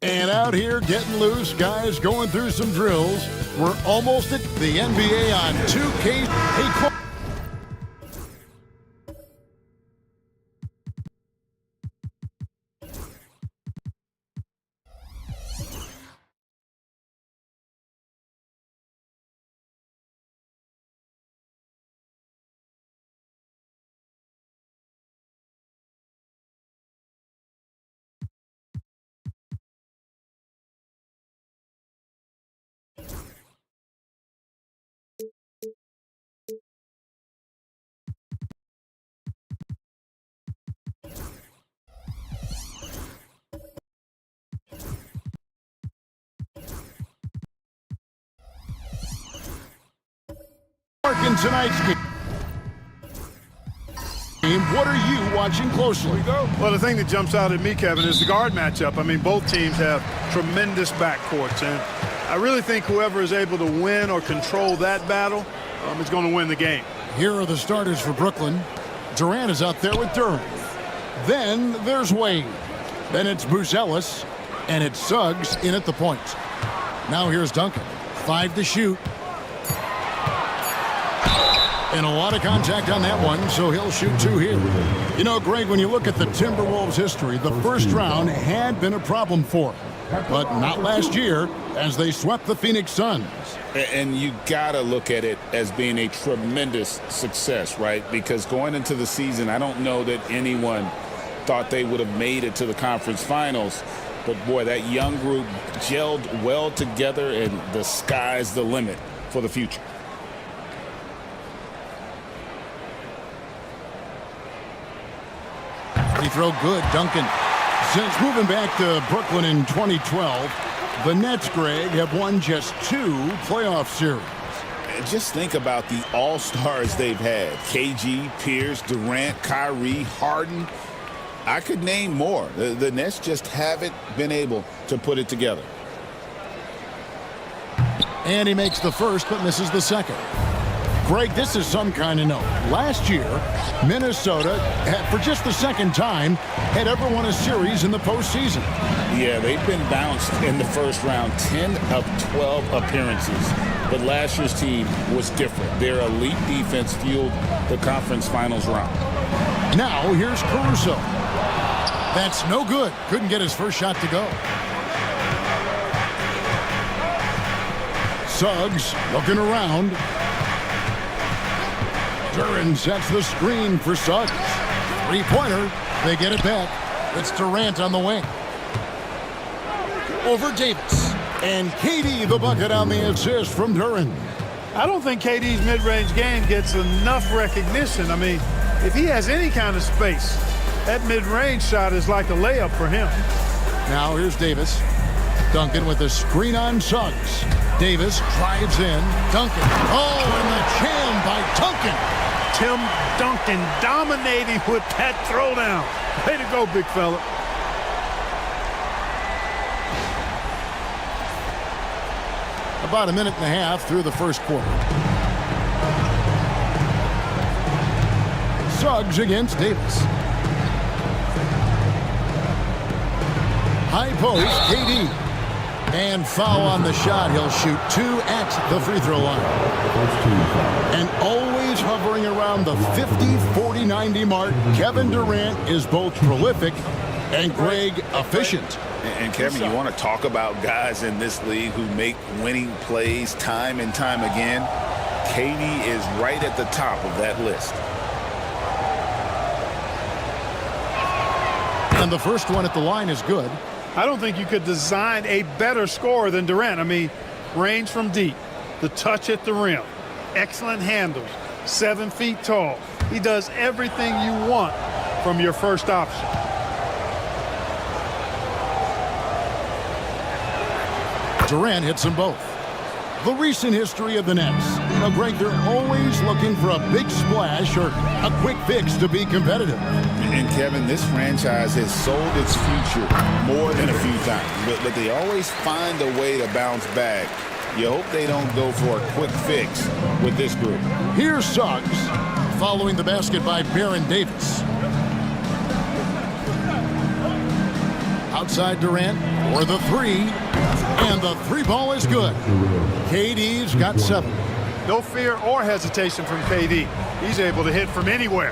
And out here getting loose, guys going through some drills. We're almost at the NBA on 2K. Hey, in tonight's game. What are you watching closely? Well, the thing that jumps out at me, Kevin, is the guard matchup. I mean, both teams have tremendous backcourts, and I really think whoever is able to win or control that battle is going to win the game. Here are the starters for Brooklyn. Durant is out there with Durant. Then there's Wade. Then it's Buzelis, and it's Suggs in at the point. Now here's Duncan. 5 to shoot. And a lot of contact on that one, so he'll shoot 2 here. You know, Greg, when you look at the Timberwolves' history, the first round had been a problem for them. But not last year, as they swept the Phoenix Suns. And you got to look at it as being a tremendous success, right? Because going into the season, I don't know that anyone thought they would have made it to the conference finals. But, boy, that young group gelled well together, and the sky's the limit for the future. Free throw good, Duncan. Since moving back to Brooklyn in 2012, the Nets, Greg, have won just 2 playoff series. Just think about the all-stars they've had. KG, Pierce, Durant, Kyrie, Harden. I could name more. The Nets just haven't been able to put it together. And he makes the first but misses the second. Greg, this is some kind of note. Last year, Minnesota, for just the second time, had ever won a series in the postseason. Yeah, they've been bounced in the first round, 10 of 12 appearances. But last year's team was different. Their elite defense fueled the conference finals round. Now, here's Caruso. That's no good. Couldn't get his first shot to go. Suggs looking around. Duran sets the screen for Suggs. 3-pointer. They get it back. It's Durant on the wing. Over Davis. And KD the bucket on the assist from Duran. I don't think KD's mid-range game gets enough recognition. I mean, if he has any kind of space, that mid-range shot is like a layup for him. Now here's Davis. Duncan with a screen on Suggs. Davis drives in. Duncan. Oh, and the jam by Duncan. Tim Duncan dominating with that throwdown. Way to go, big fella. About a minute and a half through the first quarter. Suggs against Davis. High post, KD. And foul on the shot. He'll shoot 2 at the free throw line. And always hovering around the 50, 40, 90 mark, Kevin Durant is both prolific and Greg efficient. And Kevin, you want to talk about guys in this league who make winning plays time and time again? KD is right at the top of that list. And the first one at the line is good. I don't think you could design a better scorer than Durant. I mean, range from deep, the touch at the rim, excellent handles, 7 feet tall. He does everything you want from your first option. Durant hits them both. The recent history of the Nets. You know, Greg, they're always looking for a big splash or a quick fix to be competitive. And Kevin, this franchise has sold its future more than a few times, but they always find a way to bounce back. You hope they don't go for a quick fix with this group. Here's Suggs following the basket by Baron Davis. Outside Durant for the 3. And the 3 ball is good. KD's got 7. No fear or hesitation from KD. He's able to hit from anywhere.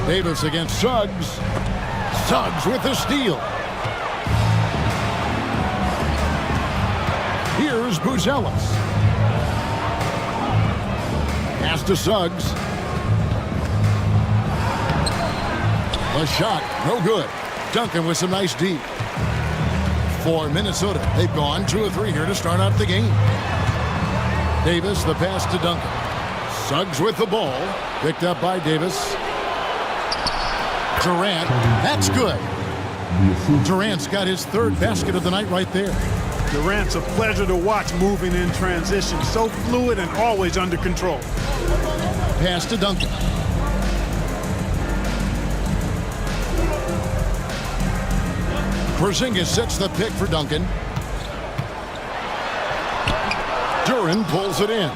Davis against Suggs. Suggs with the steal. Here's Buzelis. Pass to Suggs. The shot, no good. Duncan with some nice deep. For Minnesota, they've gone 2 of 3 here to start out the game. Davis, the pass to Duncan. Suggs with the ball. Picked up by Davis. Durant, that's good. Durant's got his 3rd basket of the night right there. Durant's a pleasure to watch moving in transition. So fluid and always under control. Pass to Duncan. Porzingis sets the pick for Duncan. Duran pulls it in.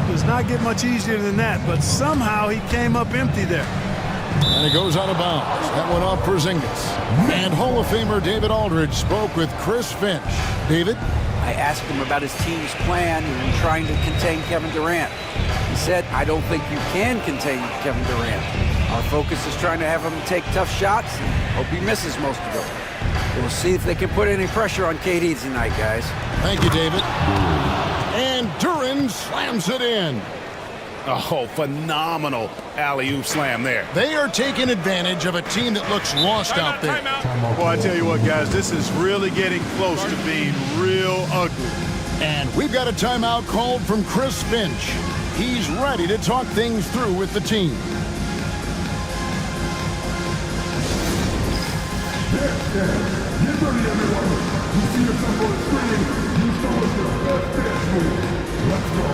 Does not get much easier than that, but somehow he came up empty there. And it goes out of bounds. That went off Porzingis. And Hall of Famer David Aldridge spoke with Chris Finch. David? I asked him about his team's plan in trying to contain Kevin Durant. He said, I don't think you can contain Kevin Durant. Our focus is trying to have him take tough shots and hope he misses most of them. We'll see if they can put any pressure on KD tonight, guys. Thank you, David. And Duran slams it in. Oh, phenomenal alley-oop slam there. They are taking advantage of a team that looks lost out there. Well, I tell you what, guys, this is really getting close to being real ugly. And we've got a timeout called from Chris Finch. He's ready to talk things through with the team. Get ready, everyone. You see yourself on the screen. You show us your best dance move. Let's go.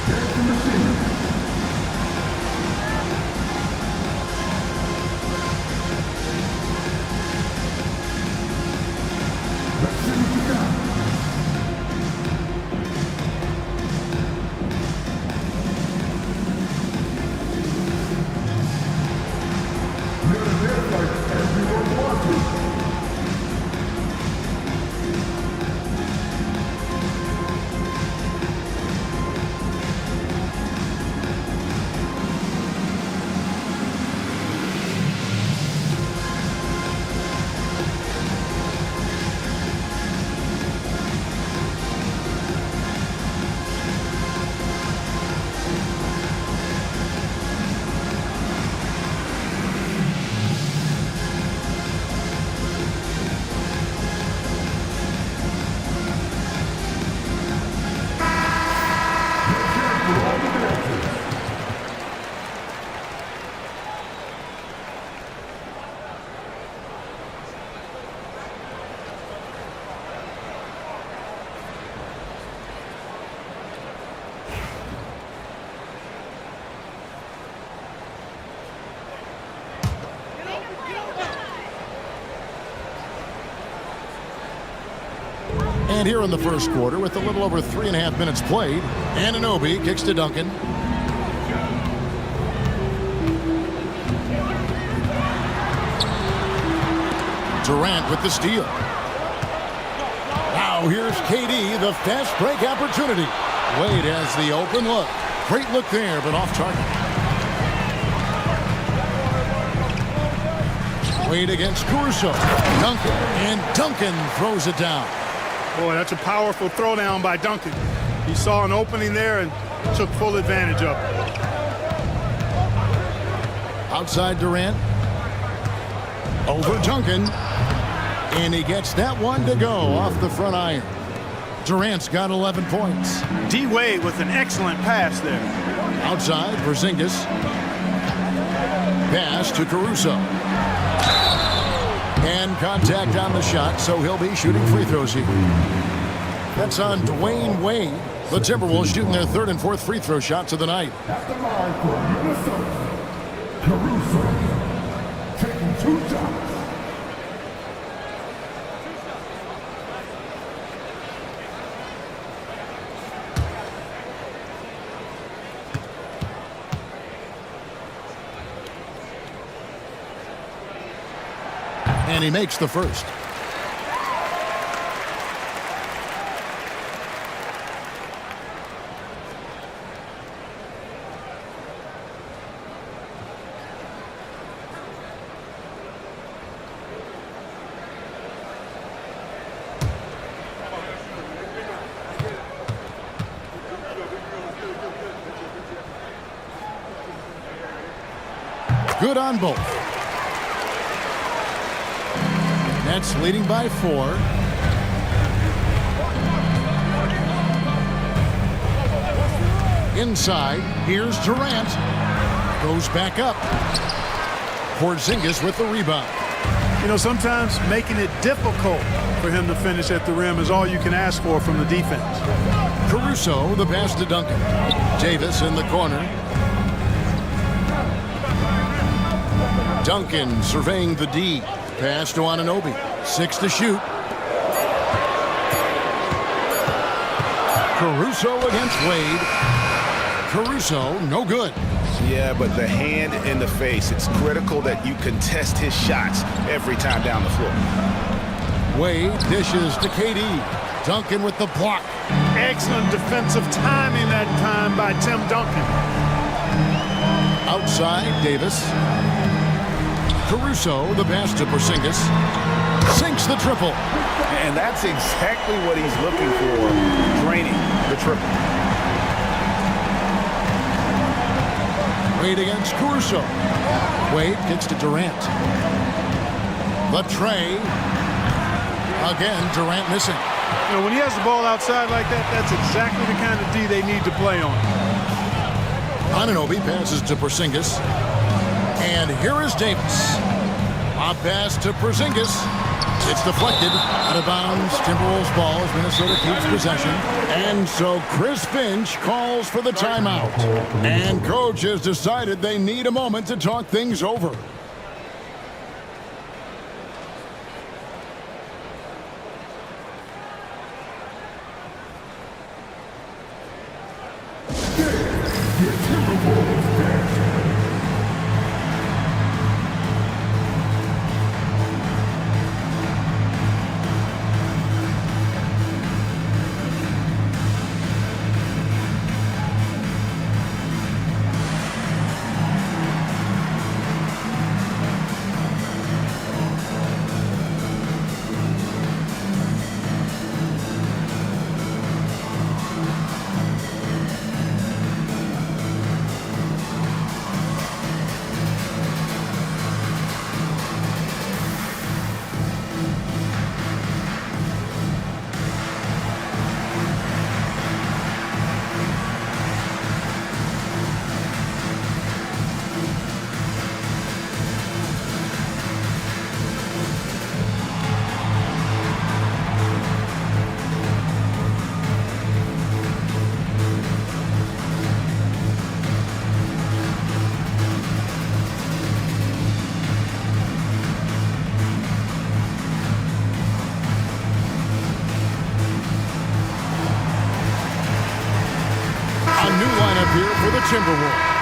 Dancing machine. Let's see what you got. We're in this fight, and we were watching. And here in the first quarter, with a little over 3.5 minutes played, Anunoby kicks to Duncan. Durant with the steal. Now here's KD, the fast break opportunity. Wade has the open look. Great look there, but off target. Wade against Caruso. Duncan, and Duncan throws it down. Boy, that's a powerful throwdown by Duncan. He saw an opening there and took full advantage of it. Outside Durant. Over Duncan. And he gets that one to go off the front iron. Durant's got 11 points. D. Wade with an excellent pass there. Outside, Porzingis. Pass to Caruso. And contact on the shot, so he'll be shooting free throws here. That's on Dwayne Wade. The Timberwolves shooting their third and fourth free throw shots of the night. At the line for Minnesota, Caruso taking 2 shots. And he makes the first. Good on both. Nets leading by 4. Inside, here's Durant. Goes back up. Porzingis with the rebound. You know, sometimes making it difficult for him to finish at the rim is all you can ask for from the defense. Caruso, the pass to Duncan. Davis in the corner. Duncan surveying the D. Pass to Anunoby. 6 to shoot. Caruso against Wade. Caruso, no good. Yeah, but the hand in the face, it's critical that you contest his shots every time down the floor. Wade dishes to KD. Duncan with the block. Excellent defensive timing that time by Tim Duncan. Outside, Davis. Caruso, the pass to Porzingis. Sinks the triple. And that's exactly what he's looking for, draining the triple. Wade against Caruso. Wade kicks to Durant. The tray. Again, Durant missing. You know, when he has the ball outside like that, that's exactly the kind of D they need to play on. Anunoby passes to Porzingis. And here is Davis. A pass to Porzingis. It's deflected. Out of bounds. Timberwolves ball as Minnesota keeps possession. And so Chris Finch calls for the timeout. And coach has decided they need a moment to talk things over. lineup here for the Timberwolves.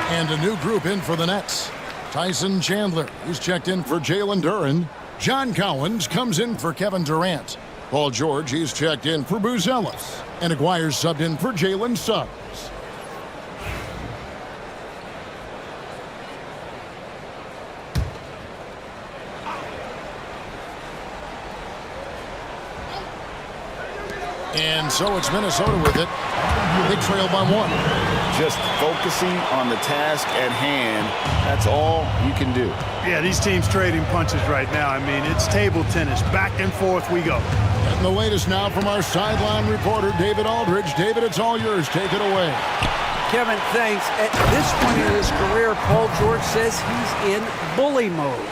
And a new group in for the Nets. Tyson Chandler, who's checked in for Jalen Duren. John Collins comes in for Kevin Durant. Paul George, he's checked in for Booz Ellis. And Aguirre's subbed in for Jalen Suggs. And so it's Minnesota with it. They trail by 1. Just focusing on the task at hand. That's all you can do. Yeah, these teams trading punches right now. I mean, it's table tennis. Back and forth we go. And the latest now from our sideline reporter, David Aldridge. David, it's all yours. Take it away. Kevin, thanks. At this point in his career, Paul George says he's in bully mode.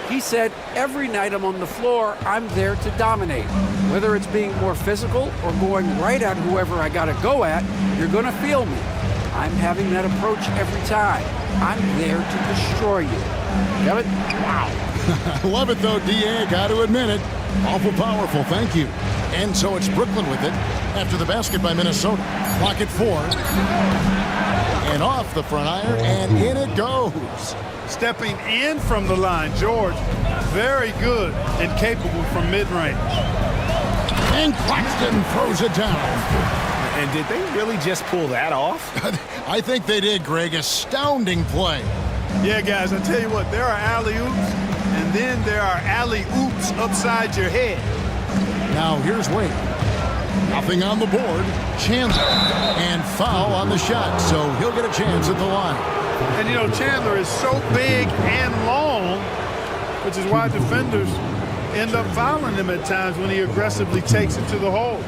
He said, every night I'm on the floor, I'm there to dominate. Whether it's being more physical or going right at whoever I got to go at, you're going to feel me. I'm having that approach every time. I'm there to destroy you. Kevin? Wow. I love it, though, D.A. Got to admit it. Awful powerful. Thank you. And so it's Brooklyn with it after the basket by Minnesota. Clock at 4. And off the front iron, and in it goes. Stepping in from the line, George, very good and capable from mid-range. And Claxton throws it down. And did they really just pull that off? I think they did, Greg. Astounding play. Yeah, guys, I tell you what, there are alley-oops, and then there are alley-oops upside your head. Now here's Wade. Nothing on the board. Chandler. And foul on the shot, so he'll get a chance at the line. And, you know, Chandler is so big and long, which is why defenders end up fouling him at times when he aggressively takes it to the hole.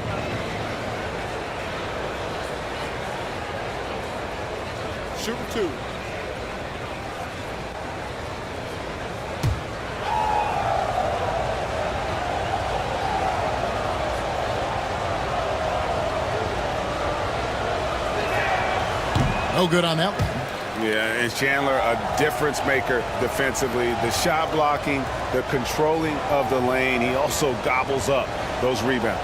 Shooting 2. No good on that one. Yeah, and Chandler, a difference maker defensively. The shot blocking, the controlling of the lane. He also gobbles up those rebounds.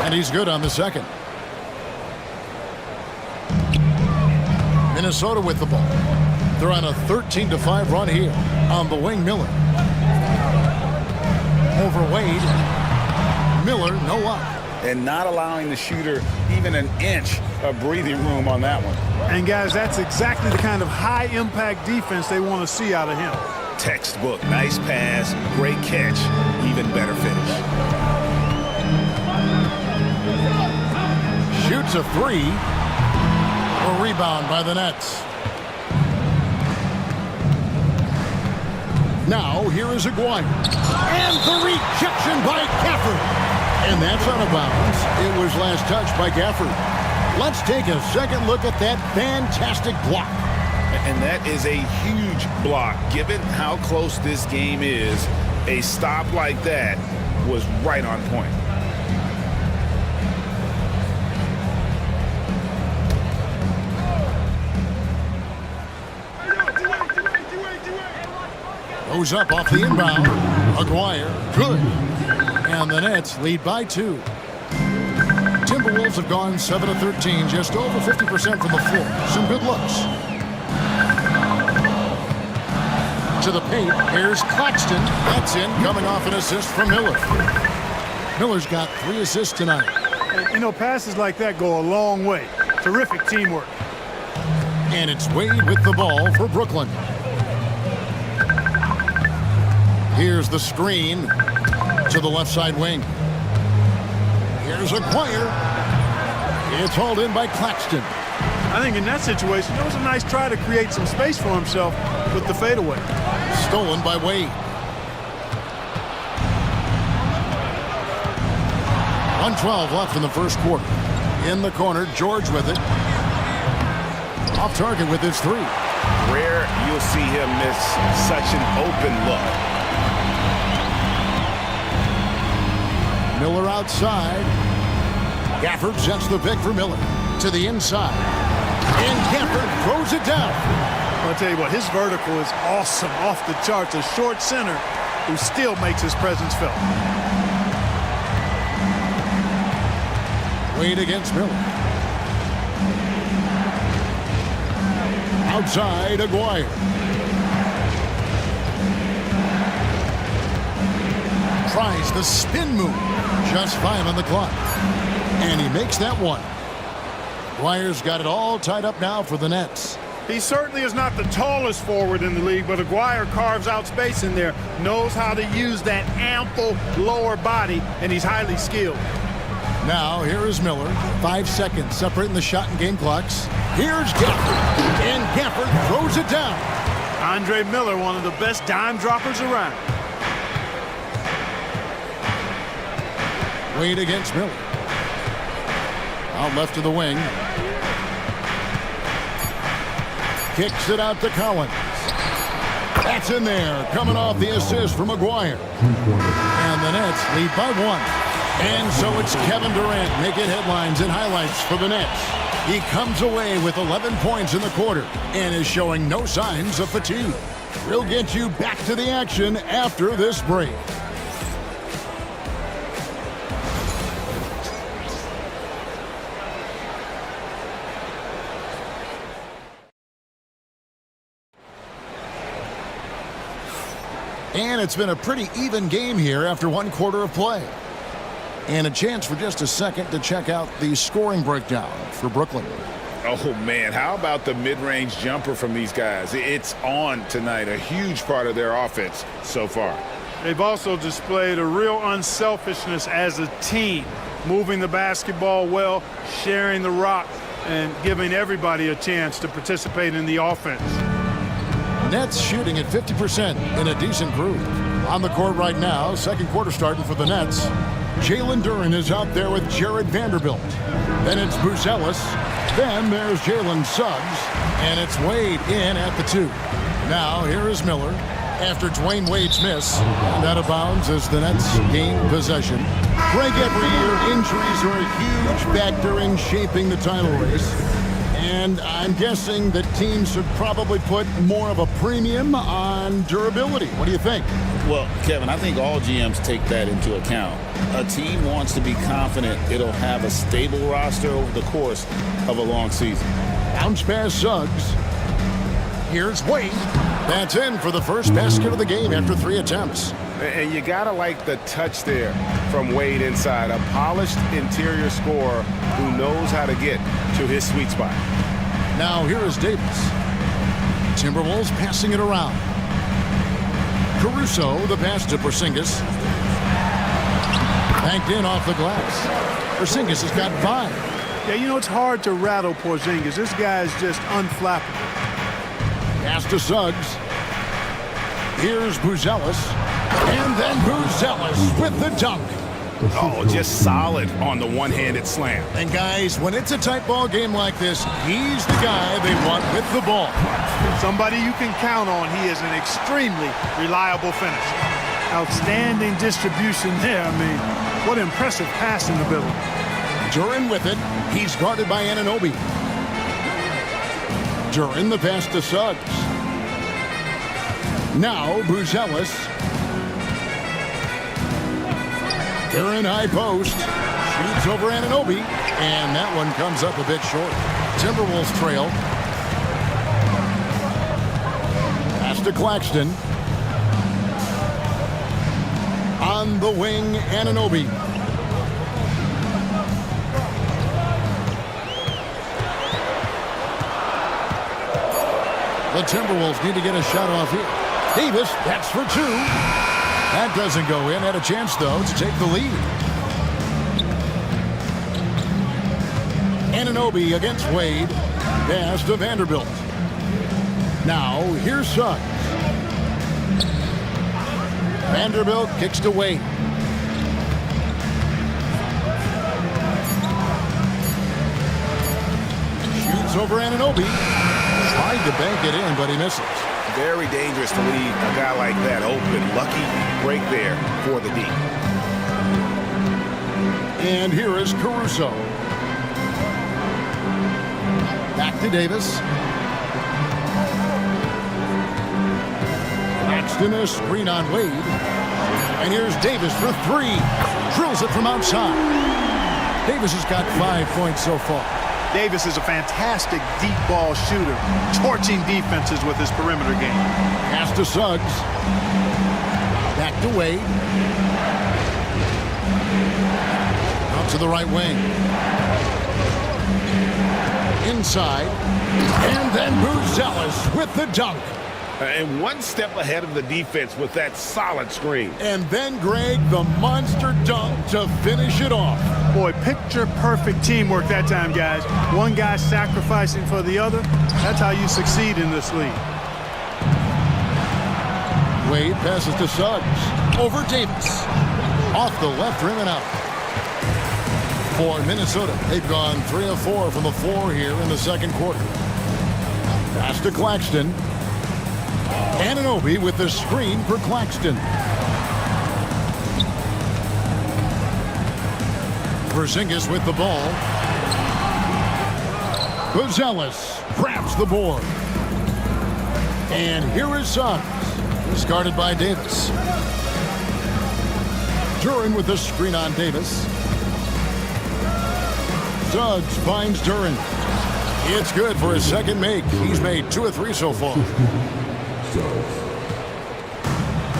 And he's good on the second. Minnesota with the ball. They're on a 13-5 run here on the wing. Miller. Over Wade. Miller, no luck. And not allowing the shooter even an inch of breathing room on that one. And, guys, that's exactly the kind of high-impact defense they want to see out of him. Textbook. Nice pass, great catch, even better finish. Shoots a 3. A rebound by the Nets. Now, here is Aguirre. And the rejection by Gafford. And that's out of bounds. It was last touched by Gafford. Let's take a second look at that fantastic block. And that is a huge block. Given how close this game is, a stop like that was right on point. Goes up off the inbound. Aguirre, good. And the Nets lead by 2. Timberwolves have gone 7 of 13, just over 50% from the floor. Some good looks. To the paint, here's Claxton. That's in, coming off an assist from Miller. Miller's got 3 assists tonight. And, you know, passes like that go a long way. Terrific teamwork. And it's Wade with the ball for Brooklyn. Here's the screen to the left side wing. Here's Aguirre. It's hauled in by Claxton. I think in that situation, it was a nice try to create some space for himself with the fadeaway. Stolen by Wade. 1:12 left in the first quarter. In the corner, George with it. Off target with his 3. Rare you'll see him miss such an open look. Miller outside. Gafford sets the pick for Miller. To the inside. And Gafford throws it down. Well, I'll tell you what, his vertical is awesome, off the charts. A short center who still makes his presence felt. Wade against Miller. Outside, Aguirre. Tries the spin move. Just 5 on the clock. And he makes that one. Aguirre's got it all tied up now for the Nets. He certainly is not the tallest forward in the league, but Aguirre carves out space in there, knows how to use that ample lower body, and he's highly skilled. Now, here is Miller. 5 seconds separating the shot and game clocks. Here's Gafford. And Gafford throws it down. Andre Miller, one of the best dime droppers around. Wade against Miller. Out left of the wing. Kicks it out to Collins. That's in there, coming off the assist from Aguirre. And the Nets lead by 1. And so it's Kevin Durant making headlines and highlights for the Nets. He comes away with 11 points in the quarter and is showing no signs of fatigue. We'll get you back to the action after this break. And it's been a pretty even game here after 1 quarter of play. And a chance for just a second to check out the scoring breakdown for Brooklyn. Oh, man, how about the mid-range jumper from these guys? It's on tonight, a huge part of their offense so far. They've also displayed a real unselfishness as a team, moving the basketball well, sharing the rock, and giving everybody a chance to participate in the offense. Nets shooting at 50% in a decent groove. On the court right now, second quarter starting for the Nets. Jalen Duren is out there with Jared Vanderbilt. Then it's Buzelis. Then there's Jalen Suggs. And it's Wade in at the 2. Now here is Miller after Dwayne Wade's miss. And out of bounds as the Nets gain possession. Greg, every year injuries are a huge factor in shaping the title race. And I'm guessing that teams should probably put more of a premium on durability. What do you think? Well, Kevin, I think all GMs take that into account. A team wants to be confident it'll have a stable roster over the course of a long season. Bounce pass Suggs. Here's Wade. That's in for the first basket of the game after 3 attempts. And you got to like the touch there from Wade inside. A polished interior scorer who knows how to get to his sweet spot. Now here is Davis. Timberwolves passing it around. Caruso, the pass to Porzingis. Banked in off the glass. Porzingis has got 5. Yeah, you know, it's hard to rattle Porzingis. This guy is just unflappable. Pass to Suggs. Here's Buzelis. And then Buzelis with the dunk. Oh, just solid on the one-handed slam. And guys, when it's a tight ball game like this, he's the guy they want with the ball. Somebody you can count on. He is an extremely reliable finisher. Outstanding distribution there. I mean, what impressive passing ability. Duren with it. He's guarded by Anunoby. Duren the pass to Suggs. Now Buzelis. Duren high post. Shoots over Anunoby. And that one comes up a bit short. Timberwolves trail. Pass to Claxton. On the wing, Anunoby. The Timberwolves need to get a shot off here. Davis, that's for 2. That doesn't go in. Had a chance, though, to take the lead. Anunoby against Wade. Pass to Vanderbilt. Now, here's Suggs. Vanderbilt kicks to Wade. Shoots over Anunoby. Tried to bank it in, but he misses. Very dangerous to leave a guy like that open. Lucky break there for the D. And here is Caruso. Back to Davis. Claxton a screen on Wade. And here's Davis for three. Drills it from outside. Davis has got 5 points so far. Davis is a fantastic deep ball shooter, torching defenses with his perimeter game. Pass to Suggs. Back to Wade. Out to the right wing. Inside. And then Buzelis with the dunk. And one step ahead of the defense with that solid screen. And then, Greg, the monster dunk to finish it off. Boy, picture-perfect teamwork that time, guys. One guy sacrificing for the other. That's how you succeed in this league. Wade passes to Suggs. Over Davis. Off the left rim and out. For Minnesota, they've gone 3 of 4 from the floor here in the second quarter. Pass to Claxton. Anunoby with the screen for Claxton. Porzingis with the ball. Buzelis grabs the board. And here is Suggs. He's guarded by Davis. Duren with the screen on Davis. Suggs finds Duren. It's good for his second make. He's made 2 of 3 so far.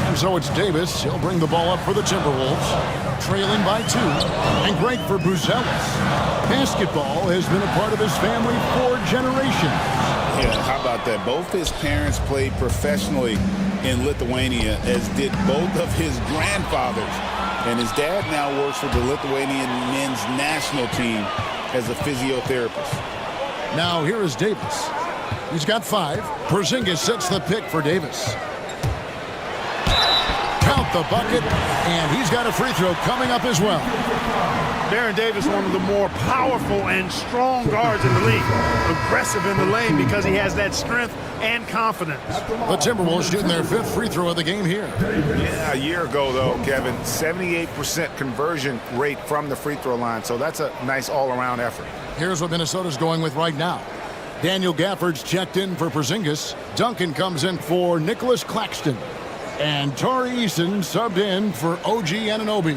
And so it's Davis. He'll bring the ball up for the Timberwolves. Trailing by 2. And great for Buzelis. Basketball has been a part of his family for generations. Yeah, how about that? Both his parents played professionally in Lithuania, as did both of his grandfathers. And his dad now works for the Lithuanian men's national team as a physiotherapist. Now here is Davis. He's got 5. Porzingis sets the pick for Davis. Count the bucket, and he's got a free throw coming up as well. Baron Davis, one of the more powerful and strong guards in the league. Aggressive in the lane because he has that strength and confidence. The Timberwolves shooting their 5th free throw of the game here. Yeah, a year ago, though, Kevin, 78% conversion rate from the free throw line. So that's a nice all-around effort. Here's what Minnesota's going with right now. Daniel Gafford's checked in for Porzingis. Duncan comes in for Nicholas Claxton. And Tari Eason subbed in for OG Anunoby.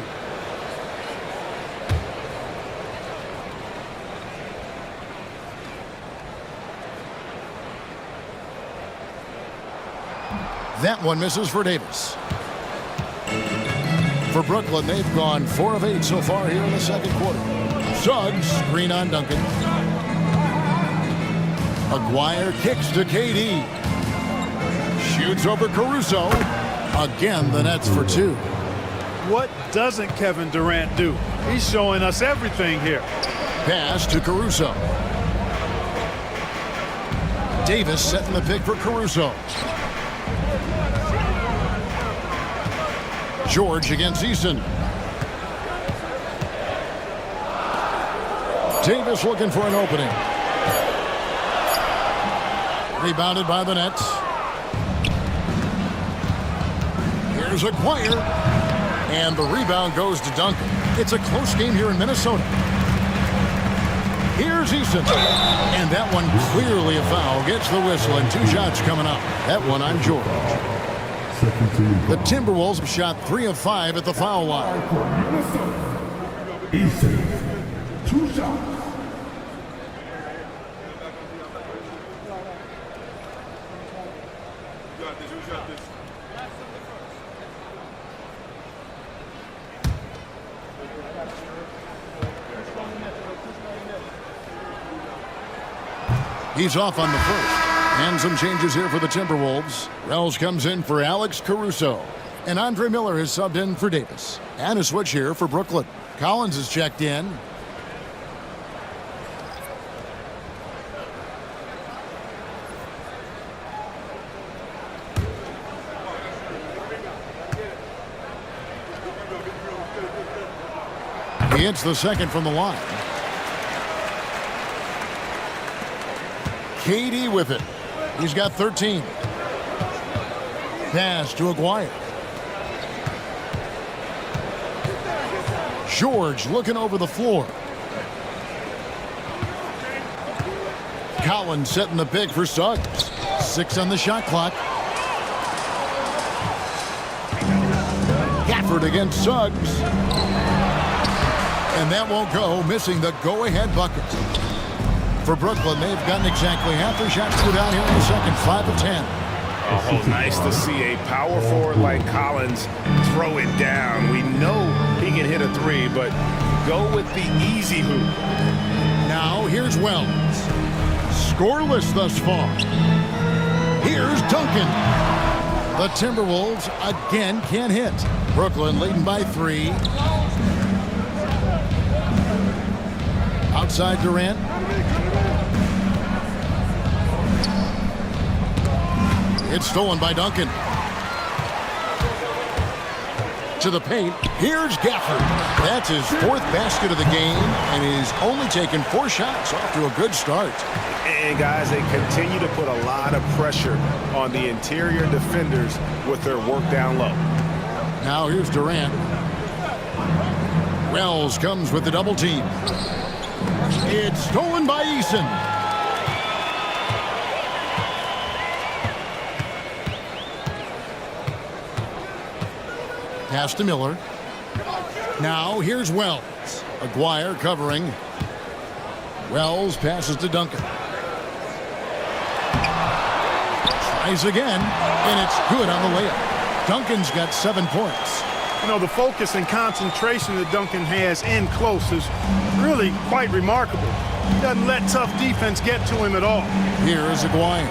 That one misses for Davis. For Brooklyn, they've gone 4 of 8 so far here in the second quarter. Suggs, screen on Duncan. Aguirre kicks to KD. Shoots over Caruso. Again, the Nets for 2. What doesn't Kevin Durant do? He's showing us everything here. Pass to Caruso. Davis setting the pick for Caruso. George against Eason. Davis looking for an opening. Rebounded by the Nets. Here's Aguirre. And the rebound goes to Duncan. It's a close game here in Minnesota. Here's Eason. And that one clearly a foul. Gets the whistle and 2 shots coming up. That one on George. The Timberwolves have shot 3 of 5 at the foul line. Easy. 2 shots. He's off on the first. And some changes here for the Timberwolves. Wells comes in for Alex Caruso. And Andre Miller has subbed in for Davis. And a switch here for Brooklyn. Collins is checked in. He hits the second from the line. KD with it. He's got 13. Pass to Aguirre. George looking over the floor. Collins setting the pick for Suggs. 6 on the shot clock. Gafford against Suggs. And that won't go, missing the go-ahead bucket. For Brooklyn, they've gotten exactly half their shots through down here in the second, 5 of 10. Oh, nice to see a power forward like Collins throw it down. We know he can hit a three, but go with the easy hoop. Now here's Wells. Scoreless thus far. Here's Duncan. The Timberwolves again can't hit. Brooklyn leading by 3. Outside Durant. It's stolen by Duncan. To the paint. Here's Gafford. That's his 4th basket of the game, and he's only taken 4 shots off to a good start. And guys, they continue to put a lot of pressure on the interior defenders with their work down low. Now here's Durant. Wells comes with the double team. It's stolen by Eason. Pass to Miller. Now here's Wells. Aguirre covering. Wells passes to Duncan. Tries again, and it's good on the layup. Duncan's got 7 points. You know, the focus and concentration that Duncan has in close is really quite remarkable. He doesn't let tough defense get to him at all. Here's Aguirre.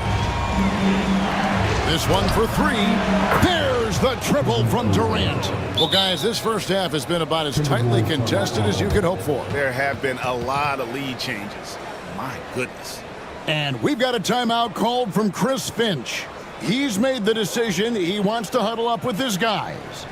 This one for 3. There's the triple from Durant. Well, guys, this first half has been about as tightly contested as you could hope for. There have been a lot of lead changes. My goodness. And we've got a timeout called from Chris Finch. He's made the decision he wants to huddle up with his guys.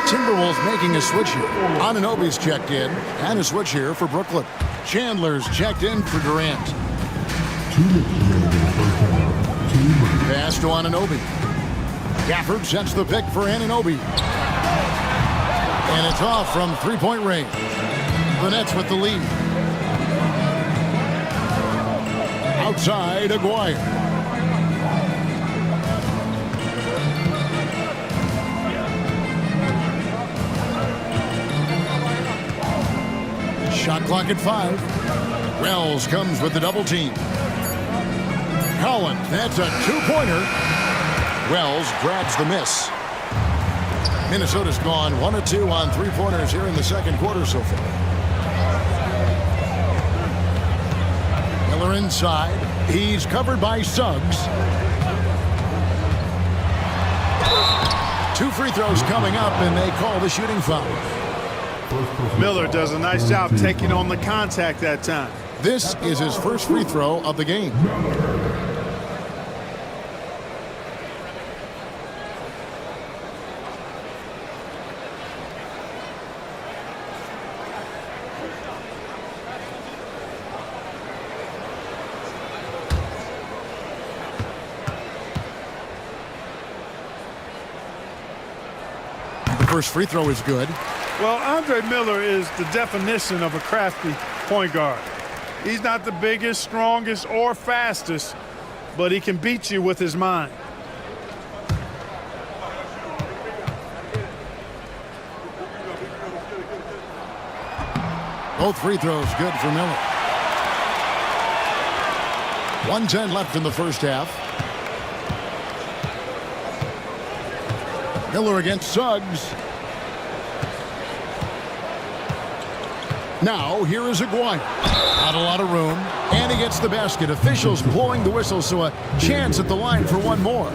Timberwolves making a switch here. Anunoby's checked in, and a switch here for Brooklyn. Chandler's checked in for Durant. Pass to Anunoby. Gafford sets the pick for Anunoby. And it's off from 3-point range. The Nets with the lead. Outside, Aguirre. Shot clock at 5. Wells comes with the double team. Collins, that's a 2-pointer. Wells grabs the miss. Minnesota's gone 1 of 2 on 3-pointers here in the second quarter so far. Miller inside. He's covered by Suggs. 2 free throws coming up, and they call the shooting foul. Miller does a nice job taking on the contact that time. This is his first free throw of the game. The first free throw is good. Well, Andre Miller is the definition of a crafty point guard. He's not the biggest, strongest, or fastest, but he can beat you with his mind. Both free throws good for Miller. 1:10 left in the first half. Miller against Suggs. Now, here is Aguirre. Not a lot of room. And he gets the basket. Officials blowing the whistle, so a chance at the line for one more.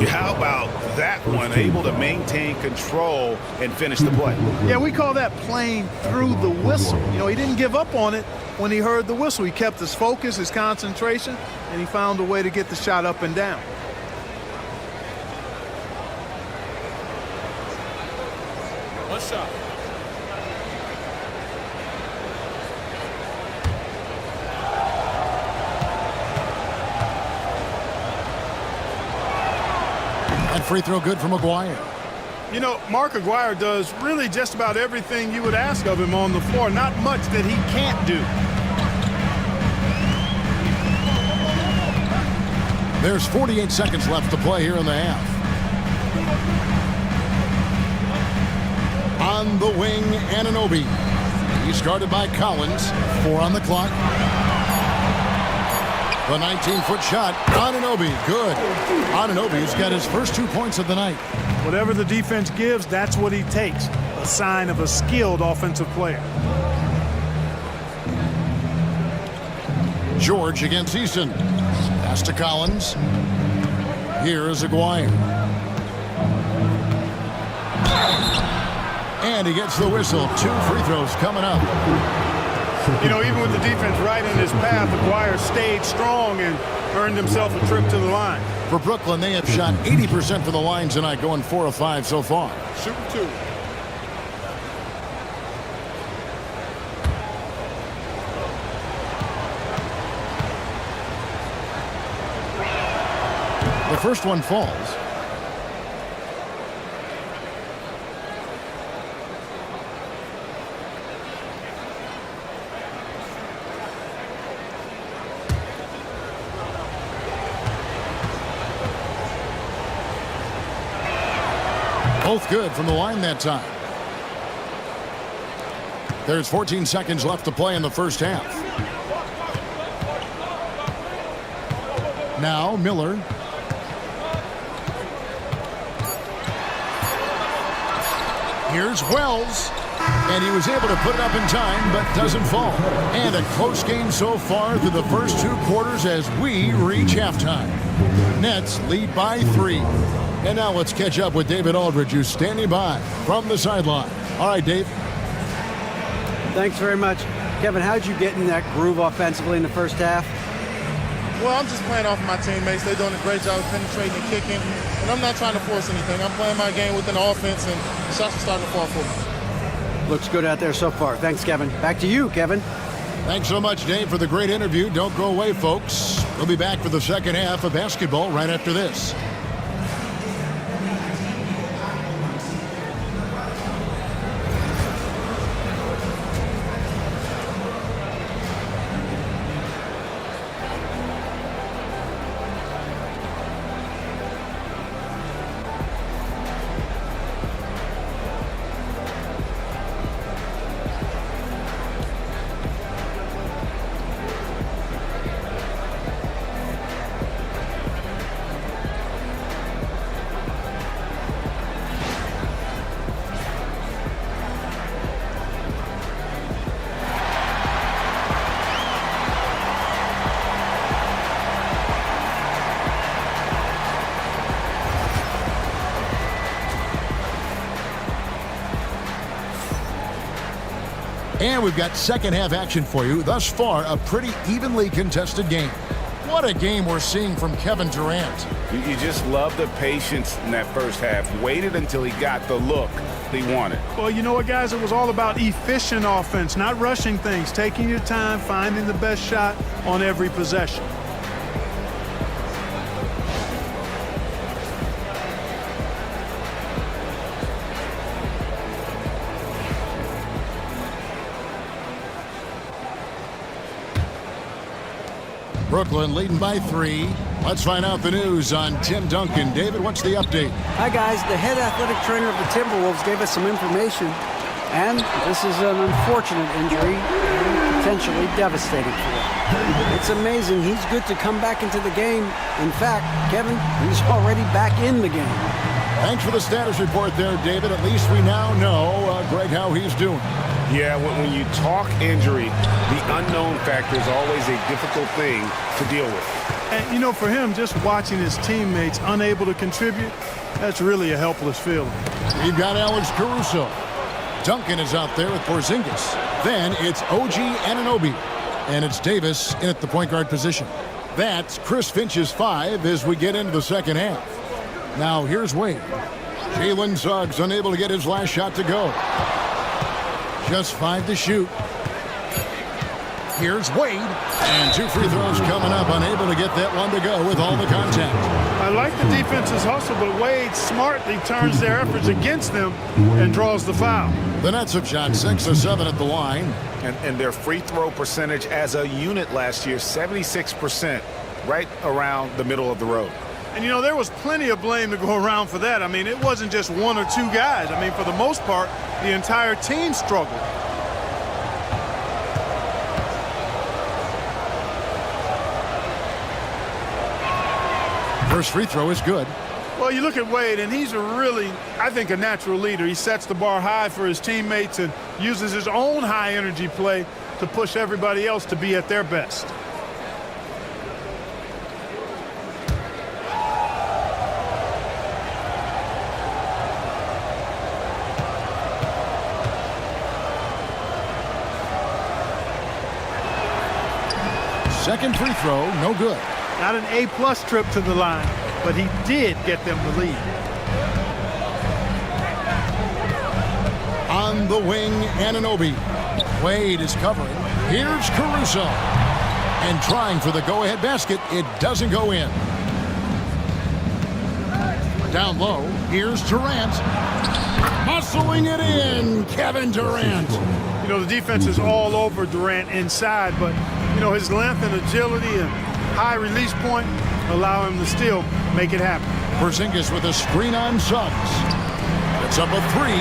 How about that one? Able to maintain control and finish the play. Yeah, we call that playing through the whistle. You know, he didn't give up on it when he heard the whistle. He kept his focus, his concentration, and he found a way to get the shot up and down. One shot. That free throw good from Aguirre. You know, Mark Aguirre does really just about everything you would ask of him on the floor. Not much that he can't do. There's 48 seconds left to play here in the half. On the wing, Anunoby. He's guarded by Collins. 4 on the clock. The 19-foot shot. Anunoby, good. Anunoby's got his first 2 points of the night. Whatever the defense gives, that's what he takes. A sign of a skilled offensive player. George against Easton. Pass to Collins. Here is Aguirre. And he gets the whistle. 2 free throws coming up. You know, even with the defense right in his path, Aguirre stayed strong and earned himself a trip to the line. For Brooklyn, they have shot 80% from the line tonight, going 4 of 5 so far. Shooting 2. The first one falls. Both good from the line that time. There's 14 seconds left to play in the first half. Now Miller. Here's Wells. And he was able to put it up in time, but doesn't fall. And a close game so far through the first 2 quarters as we reach halftime. Nets lead by 3. And now let's catch up with David Aldridge, who's standing by from the sideline. All right, Dave. Thanks very much. Kevin, how did you get in that groove offensively in the first half? Well, I'm just playing off of my teammates. They're doing a great job of penetrating and kicking. And I'm not trying to force anything. I'm playing my game within the offense, and the shots are starting to fall for me. Looks good out there so far. Thanks, Kevin. Back to you, Kevin. Thanks so much, Dave, for the great interview. Don't go away, folks. We'll be back for the second half of basketball right after this. And we've got second half action for you. Thus far, a pretty evenly contested game. What a game we're seeing from Kevin Durant. You just love the patience in that first half. Waited until he got the look he wanted. Well, you know what, guys? It was all about efficient offense, not rushing things, taking your time, finding the best shot on every possession. Brooklyn leading by 3. Let's find out the news on Tim Duncan. David, what's the update? Hi, guys. The head athletic trainer of the Timberwolves gave us some information, and this is an unfortunate injury and potentially devastating for him. It's amazing. He's good to come back into the game. In fact, Kevin, he's already back in the game. Thanks for the status report there, David. At least we now know, Greg, how he's doing. Yeah, when you talk injury, the unknown factor is always a difficult thing to deal with. And, you know, for him, just watching his teammates unable to contribute, that's really a helpless feeling. We've got Alex Caruso. Duncan is out there with Porzingis. Then it's OG Anunoby. And it's Davis in at the point guard position. That's Chris Finch's 5 as we get into the second half. Now here's Wade. Jalen Suggs unable to get his last shot to go. Just 5 to shoot. Here's Wade. And 2 free throws coming up. Unable to get that one to go with all the contact. I like the defense's hustle, but Wade smartly turns their efforts against them and draws the foul. The Nets have shot 6 of 7 at the line. And their free throw percentage as a unit last year, 76%, right around the middle of the road. And, you know, there was plenty of blame to go around for that. I mean, it wasn't just 1 or 2 guys. I mean, for the most part, the entire team struggled. First free throw is good. Well, you look at Wade, and he's I think, a natural leader. He sets the bar high for his teammates and uses his own high-energy play to push everybody else to be at their best. Second free throw, no good. Not an A-plus trip to the line, but he did get them the lead. On the wing, Anunoby. Wade is covering. Here's Caruso. And trying for the go-ahead basket. It doesn't go in. Down low, here's Durant. Muscling it in, Kevin Durant. You know, the defense is all over Durant inside, but, you know, his length and agility and high release point allow him to still make it happen. Porzingis with a screen on Suggs. It's up a 3,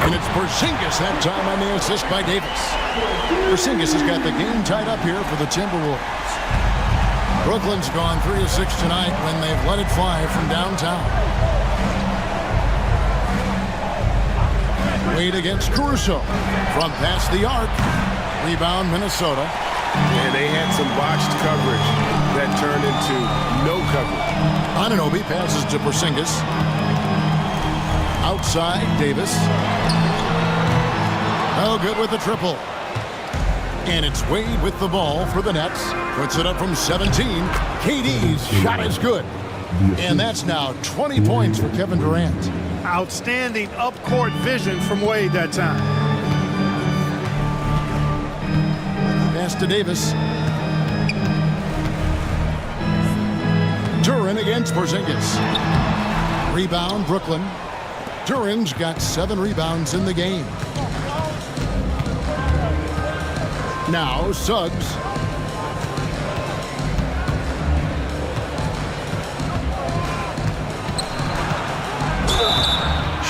and it's Porzingis that time on the assist by Davis. Porzingis has got the game tied up here for the Timberwolves. Brooklyn's gone 3 of 6 tonight when they've let it fly from downtown. Wade against Caruso. From past the arc. Rebound, Minnesota. And they had some botched coverage that turned into no coverage. Anunoby passes to Porzingis. Outside, Davis. No good with the triple. And it's Wade with the ball for the Nets. Puts it up from 17. KD's shot is good. And that's now 20 points for Kevin Durant. Outstanding up-court vision from Wade that time. Pass to Davis. Duran against Porzingis. Rebound, Brooklyn. Duran's got 7 rebounds in the game. Now Suggs.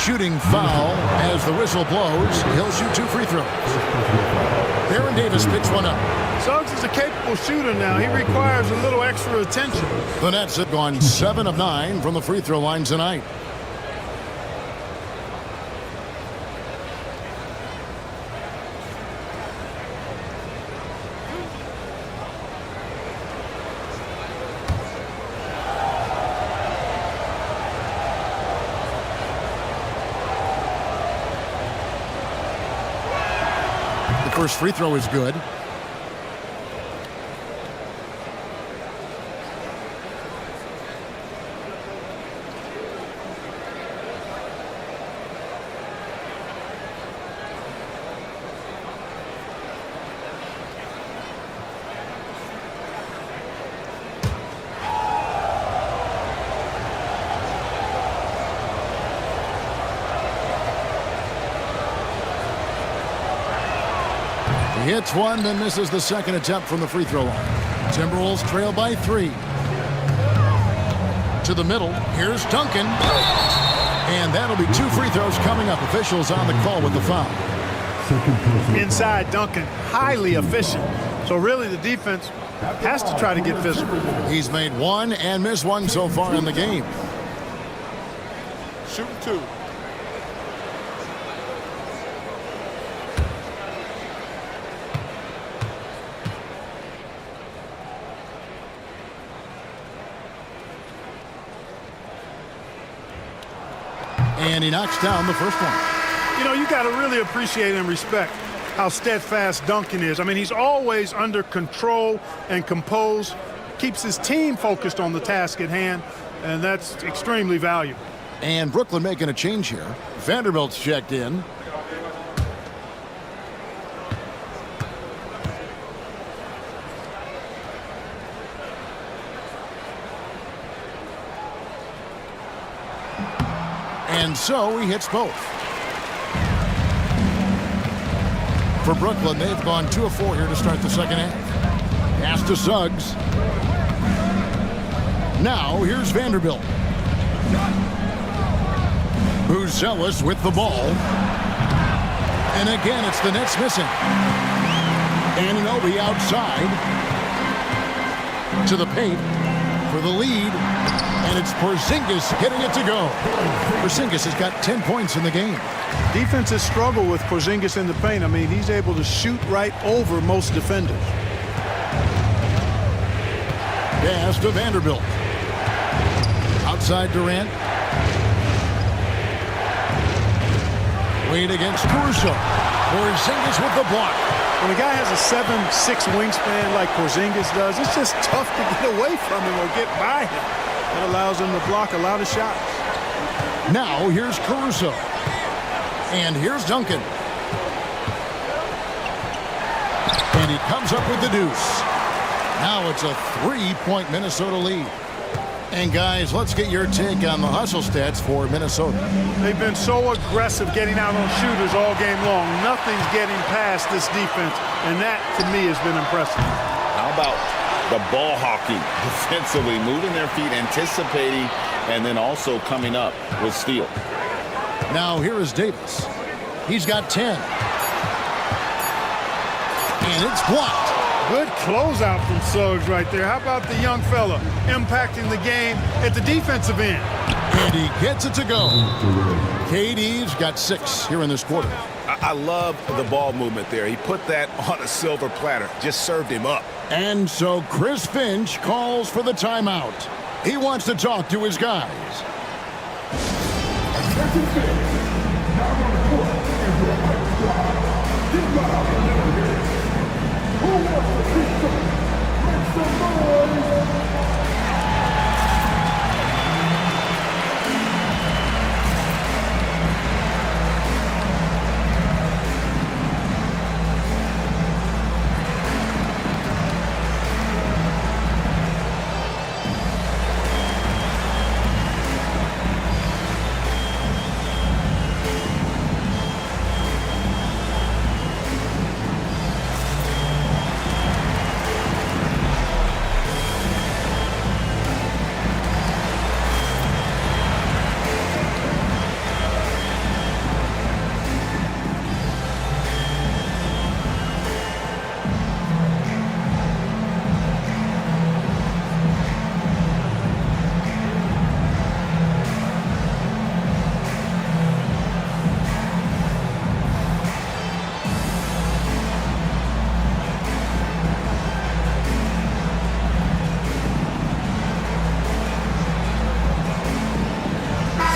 Shooting foul as the whistle blows. He'll shoot 2 free throws. Baron Davis picks one up. Suggs is a capable shooter now. He requires a little extra attention. The Nets have gone 7 of 9 from the free throw line tonight. First free throw is good. He hits one, then misses the second attempt from the free throw line. Timberwolves trail by 3. To the middle. Here's Duncan. And that'll be 2 free throws coming up. Officials on the call with the foul. Inside Duncan, highly efficient. So really the defense has to try to get physical. He's made 1 and missed 1 so far in the game. Shooting 2. And he knocks down the first one. You know, you got to really appreciate and respect how steadfast Duncan is. I mean, he's always under control and composed, keeps his team focused on the task at hand, and that's extremely valuable. And Brooklyn making a change here. Vanderbilt's checked in. And so he hits both. For Brooklyn, they've gone 2 of 4 here to start the second half. Pass to Suggs. Now here's Vanderbilt, who's zealous with the ball. And again, it's the Nets missing. Anunoby outside to the paint for the lead. And it's Porzingis getting it to go. Porzingis has got 10 points in the game. Defenses struggle with Porzingis in the paint. I mean, he's able to shoot right over most defenders. Pass to Vanderbilt. Outside Durant. Wade against Caruso. Porzingis with the block. When a guy has a 7'6" wingspan like Porzingis does, it's just tough to get away from him or get by him. That allows him to block a lot of shots. Now here's Caruso. And here's Duncan. And he comes up with the deuce. Now it's a 3-point Minnesota lead. And guys, let's get your take on the hustle stats for Minnesota. They've been so aggressive getting out on shooters all game long. Nothing's getting past this defense, and that, to me, has been impressive. How about the ball hawking defensively, moving their feet, anticipating, and then also coming up with steal. Now here is Davis. He's got 10. And it's blocked. Good closeout from Suggs right there. How about the young fella impacting the game at the defensive end? And he gets it to go. KD's got 6 here in this quarter. I love the ball movement there. He put that on a silver platter, just served him up. And so Chris Finch calls for the timeout. He wants to talk to his guys. Attention fans, now on the court is your fight squad. Get loud and let them hear it. Who wants to see some? Make some noise!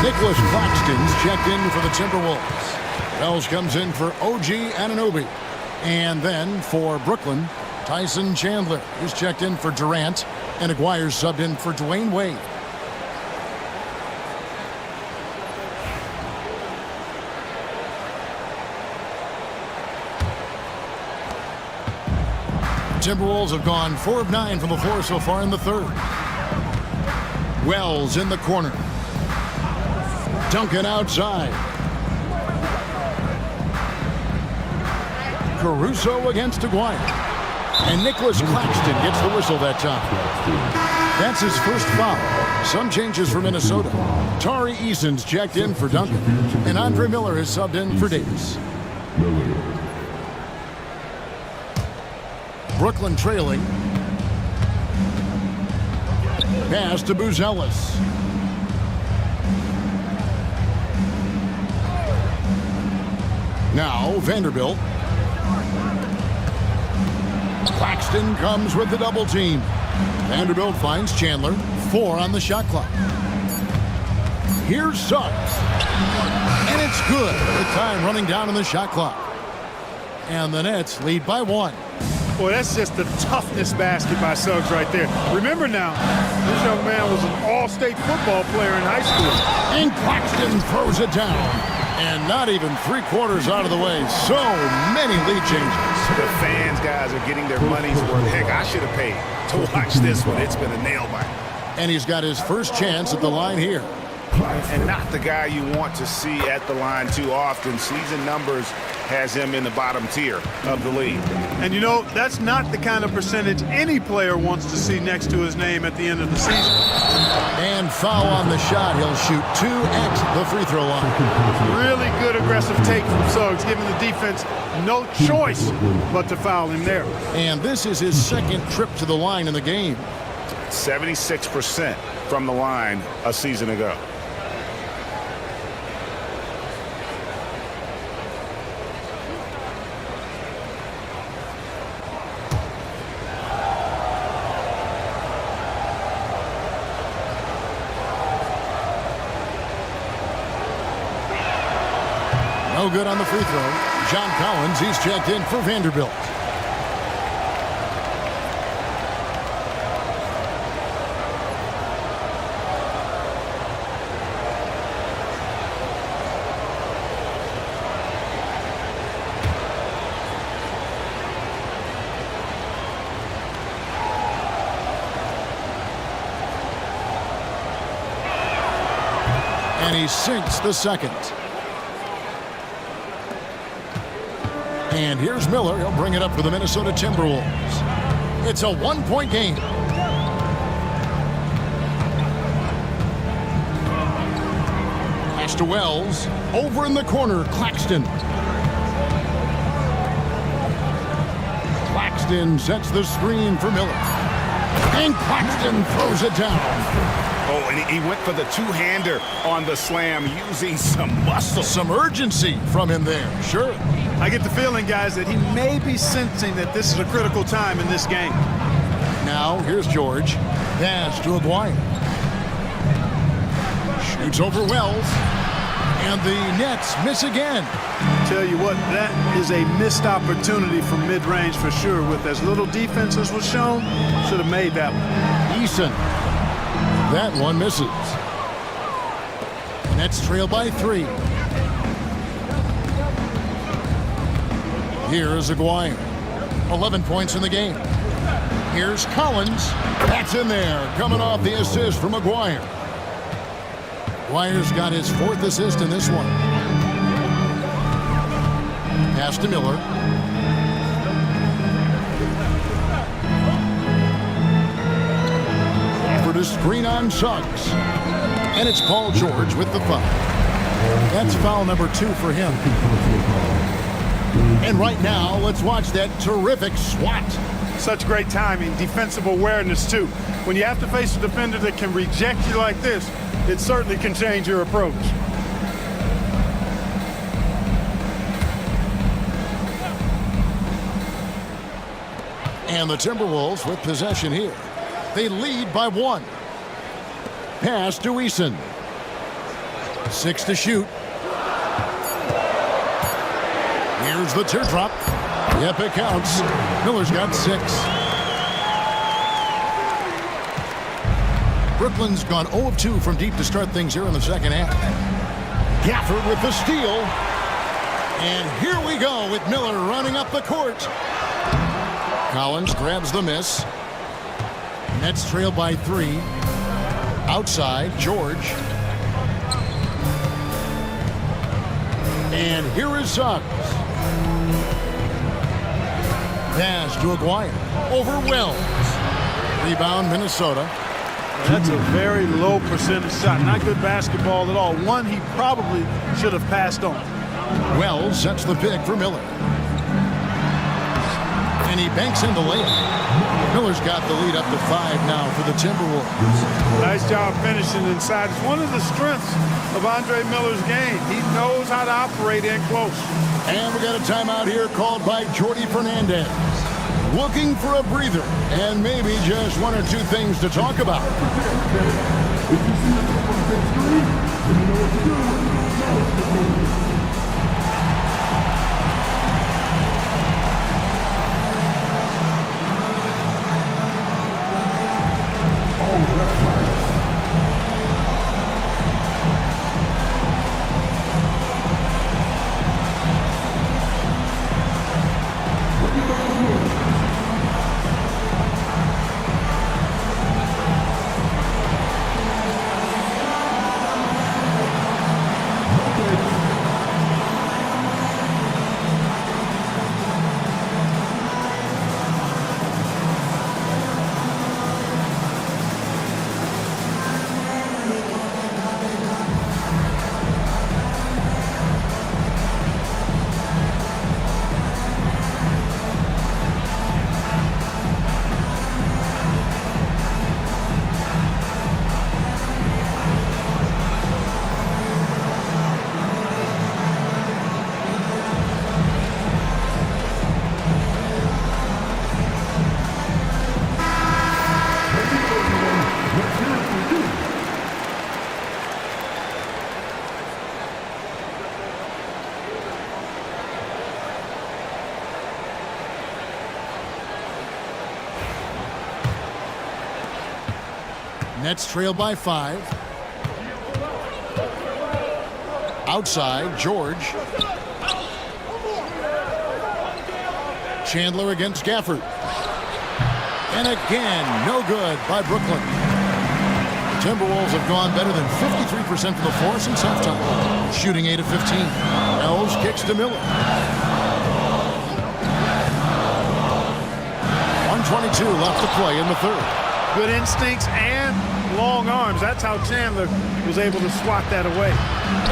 Nicholas Claxton's checked in for the Timberwolves. Wells comes in for OG Anunoby. And then for Brooklyn, Tyson Chandler is checked in for Durant. And Aguirre's subbed in for Dwayne Wade. Timberwolves have gone 4 of 9 from the floor so far in the third. Wells in the corner. Duncan outside. Caruso against Aguirre. And Nicholas Claxton gets the whistle that time. That's his first foul. Some changes for Minnesota. Tari Eason's checked in for Duncan. And Andre Miller has subbed in for Davis. Brooklyn trailing. Pass to Buzelis. Now Vanderbilt. Claxton comes with the double team. Vanderbilt finds Chandler. 4 on the shot clock. Here's Suggs. And it's good with time running down on the shot clock. And the Nets lead by 1. Boy, that's just the toughness basket by Suggs right there. Remember now, this young man was an all-state football player in high school. And Claxton throws it down. And not even 3/4 out of the way. So many lead changes. The fans, guys, are getting their money's worth. Heck, I should have paid to watch this one. It's been a nail-biter. And he's got his first chance at the line here. And not the guy you want to see at the line too often. Season numbers has him in the bottom tier of the league. And you know, that's not the kind of percentage any player wants to see next to his name at the end of the season. And foul on the shot. He'll shoot 2 at the free throw line. Really good aggressive take from Suggs, giving the defense no choice but to foul him there. And this is his second trip to the line in the game. 76% from the line a season ago. No good on the free throw. John Collins, he's checked in for Vanderbilt. And he sinks the second. And here's Miller. He'll bring it up for the Minnesota Timberwolves. It's a 1-point game. Pass to Wells. Over in the corner, Claxton. Claxton sets the screen for Miller. And Claxton throws it down. Oh, and he went for the two-hander on the slam, using some muscle. Some urgency from him there, sure. I get the feeling, guys, that he may be sensing that this is a critical time in this game. Now, here's George. Pass to Aguirre. Shoots over Wells. And the Nets miss again. Tell you what, that is a missed opportunity from mid-range for sure. With as little defense as was shown, should have made that one. Eason. That one misses. Nets trail by 3. Here's Aguirre. 11 points in the game. Here's Collins. That's in there, coming off the assist from Aguirre. Aguirre's got his 4th assist in this one. Pass to Miller. To screen on Suggs. And it's Paul George with the foul. That's foul number 2 for him. And right now, let's watch that terrific swat. Such great timing, defensive awareness too. When you have to face a defender that can reject you like this, it certainly can change your approach. And the Timberwolves with possession here. They lead by 1. Pass to Eason. 6 to shoot. Here's the teardrop. Yep, it counts. Miller's got 6. Brooklyn's gone 0 of 2 from deep to start things here in the second half. Gafford with the steal. And here we go with Miller running up the court. Collins grabs the miss. Nets trail by 3. Outside, George. And here is Suggs. Pass to Aguirre. Over Wells. Rebound, Minnesota. That's a very low percentage shot. Not good basketball at all. One he probably should have passed on. Wells sets the pick for Miller. And he banks in the layup. Miller's got the lead up to 5 now for the Timberwolves. Nice job finishing inside. It's one of the strengths of Andre Miller's game. He knows how to operate in close. And we got a timeout here called by Jordy Fernandez. Looking for a breather and maybe just 1 or 2 things to talk about. If you see the number 6-3, then you know what to do. Now it's the move. Oh, that's right. Nets trail by 5. Outside, George. Chandler against Gafford. And again, no good by Brooklyn. The Timberwolves have gone better than 53% from the floor since halftime. Shooting 8 of 15. Wells kicks to Miller. 1:22 left to play in the third. Good instincts and long arms. That's how Chandler was able to swat that away.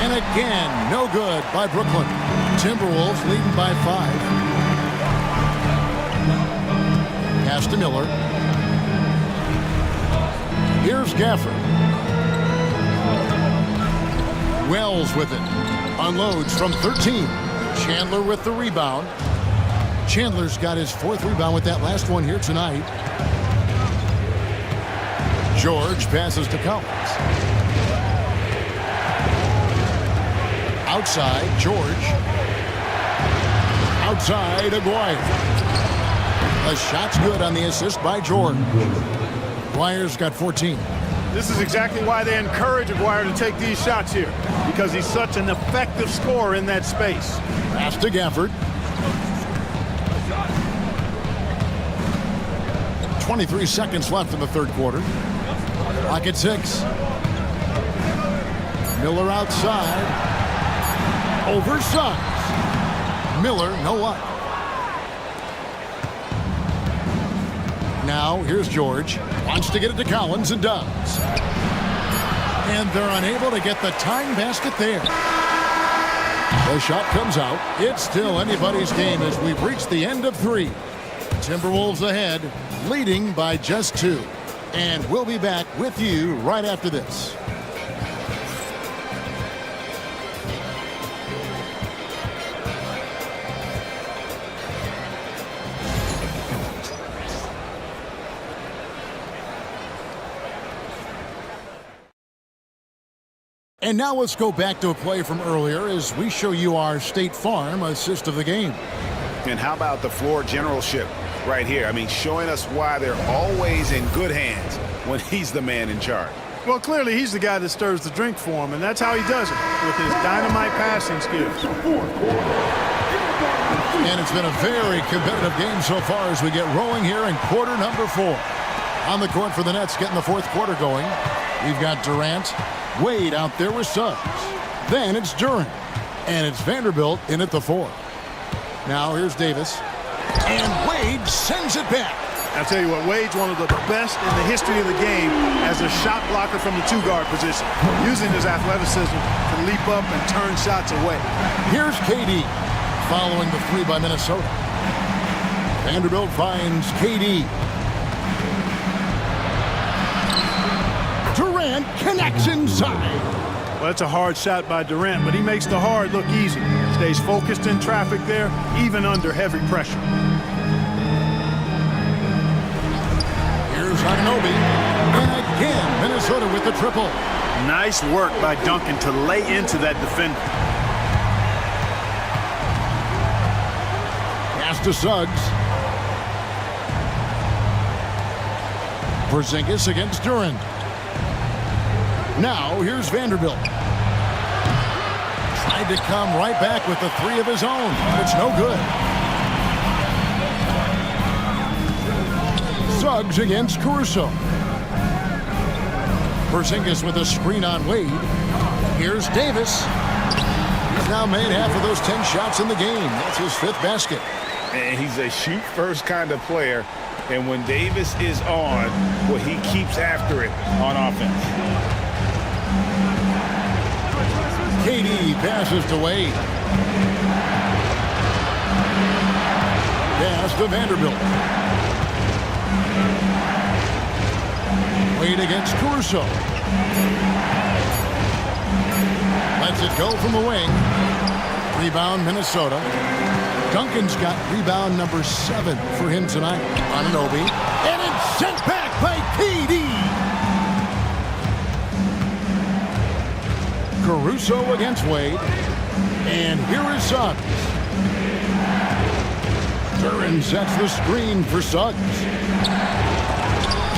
And again, no good by Brooklyn. Timberwolves leading by 5. Pass to Miller. Here's Gafford. Wells with it. Unloads from 13. Chandler with the rebound. Chandler's got his 4th rebound with that last one here tonight. George passes to Collins. Outside, George. Outside, Aguirre. A shot's good on the assist by George. Aguirre's got 14. This is exactly why they encourage Aguirre to take these shots here, because he's such an effective scorer in that space. Pass to Gafford. 23 seconds left in the third quarter. Clock at 6. Miller outside. Oversized. Miller, no luck. Now, here's George. Wants to get it to Collins and does. And they're unable to get the tying basket there. The shot comes out. It's still anybody's game as we've reached the end of 3. Timberwolves ahead, leading by just 2. And we'll be back with you right after this. And now let's go back to a play from earlier as we show you our State Farm assist of the game. And how about the floor generalship right here? I mean, showing us why they're always in good hands when he's the man in charge. Well, clearly he's the guy that stirs the drink for him, and that's how he does it, with his dynamite passing skills. And it's been a very competitive game so far as we get rolling here in quarter number 4. On the court for the Nets, getting the fourth quarter going. We've got Durant, Wade out there with Suggs. Then it's Durant, and it's Vanderbilt in at the 4. Now here's Davis, and Wade Wade sends it back. I'll tell you what, Wade's one of the best in the history of the game as a shot blocker from the two-guard position, using his athleticism to leap up and turn shots away. Here's KD following the three by Minnesota. Vanderbilt finds KD. Durant connects inside. Well, that's a hard shot by Durant, but he makes the hard look easy. Stays focused in traffic there, even under heavy pressure. Here's Anunoby. And again, Minnesota with the triple. Nice work by Duncan to lay into that defender. Pass to Suggs. Porzingis against Durant. Now, here's Vanderbilt. Tried to come right back with the three of his own. It's no good. Suggs against Caruso. Porzingis with a screen on Wade. Here's Davis. He's now made half of those 10 shots in the game. That's his 5th basket. And he's a shoot-first kind of player. And when Davis is on, well, he keeps after it on offense. KD passes to Wade. Pass to Vanderbilt. Wade against Caruso. Lets it go from the wing. Rebound Minnesota. Duncan's got rebound number 7 for him tonight. Anunoby. And it's sent back by KD. Caruso against Wade. And here is Suggs. Duran sets the screen for Suggs.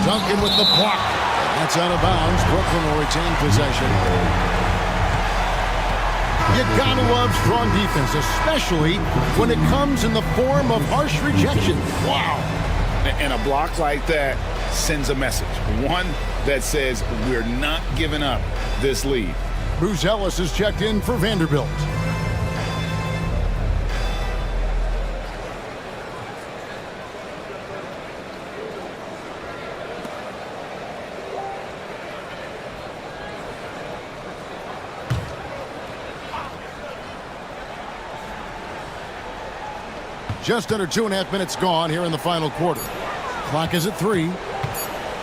Duncan with the block. That's out of bounds. Brooklyn will retain possession. You gotta love strong defense, especially when it comes in the form of harsh rejection. Wow. And a block like that sends a message. One that says we're not giving up this lead. Bruce Ellis is checked in for Vanderbilt. Just under 2.5 minutes gone here in the final quarter. Clock is at 3.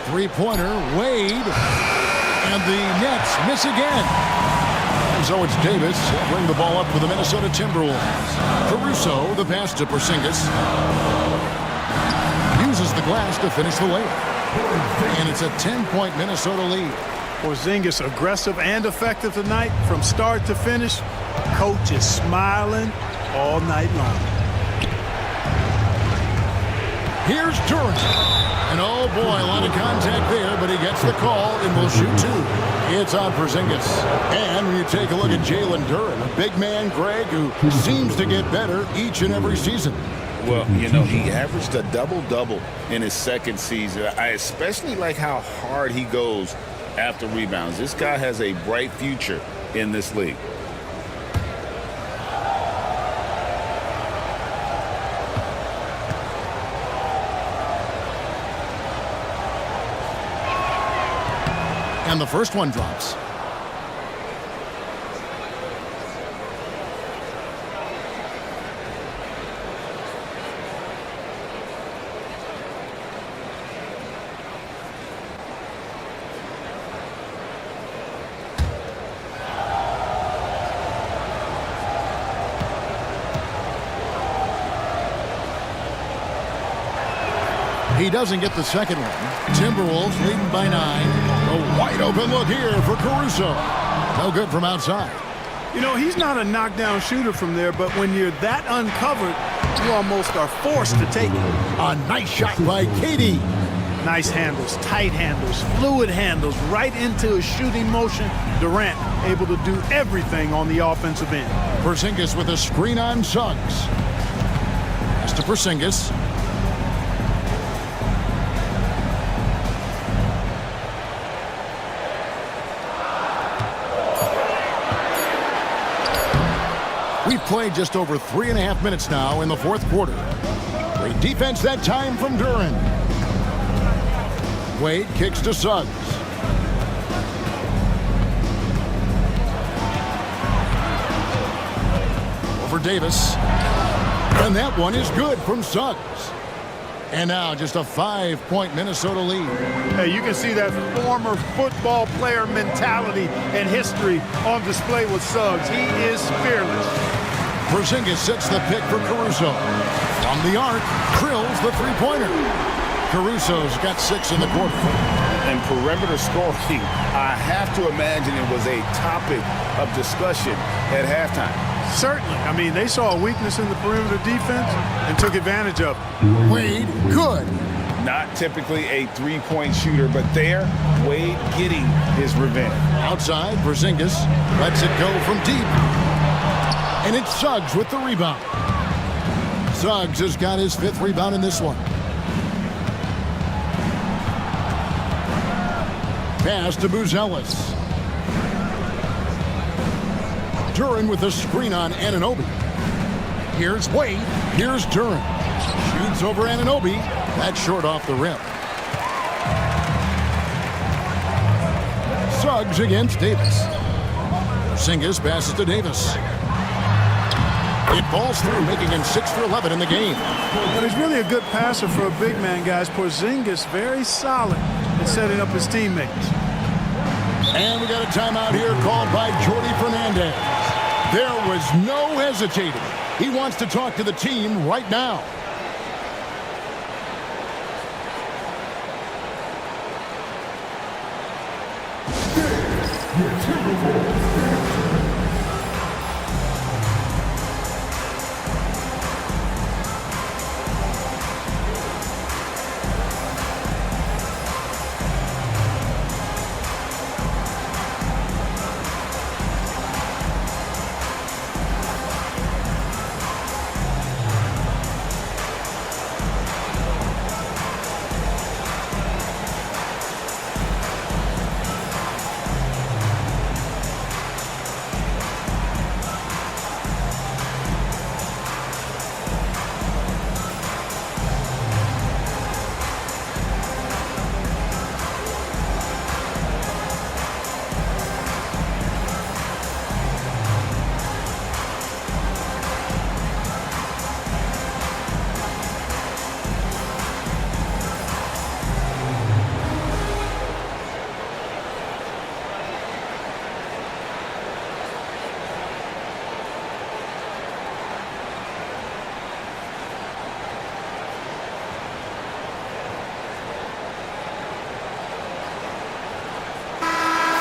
Three-pointer, Wade. And the Nets miss again. And so it's Davis. He'll bring the ball up for the Minnesota Timberwolves. Caruso, the pass to Porzingis. Uses the glass to finish the layup. And it's a 10-point Minnesota lead. Porzingis aggressive and effective tonight from start to finish. Coach is smiling all night long. Here's Durant. And oh boy, a lot of contact there, but he gets the call and will shoot 2. It's on Porzingis. And when you take a look at Jalen Duran, a big man, Greg, who seems to get better each and every season. Well, you know, he averaged a double-double in his second season. I especially like how hard he goes after rebounds. This guy has a bright future in this league. And the first one drops. He doesn't get the second one. Timberwolves leading by 9. A wide open look here for Caruso. No good from outside. You know, he's not a knockdown shooter from there, but when you're that uncovered, you almost are forced to take it. A nice shot by KD. Nice handles, tight handles, fluid handles, right into his shooting motion. Durant able to do everything on the offensive end. Porzingis with a screen on Suggs. Pass to Porzingis. We've played just over 3.5 minutes now in the fourth quarter. Great defense that time from Duran. Wade kicks to Suggs. Over Davis. And that one is good from Suggs. And now just a 5-point Minnesota lead. Hey, you can see that former football player mentality and history on display with Suggs. He is fearless. Porzingis sets the pick for Caruso. From the arc, drills the three-pointer. Caruso's got 6 in the quarter. And perimeter scoring, I have to imagine it was a topic of discussion at halftime. Certainly. I mean, they saw a weakness in the perimeter defense and took advantage of it. Wade, good. Not typically a three-point shooter, but there, Wade getting his revenge. Outside, Porzingis lets it go from deep. And it's Suggs with the rebound. Suggs has got his 5th rebound in this one. Pass to Buzelis. Duran with a screen on Anunoby. Here's Wade. Here's Duran. Shoots over Anunoby. That's short off the rim. Suggs against Davis. Porzingis passes to Davis. It falls through, making him 6 for 11 in the game. But he's really a good passer for a big man, guys. Porzingis very solid in setting up his teammates. And we got a timeout here called by Jordy Fernandez. There was no hesitating. He wants to talk to the team right now.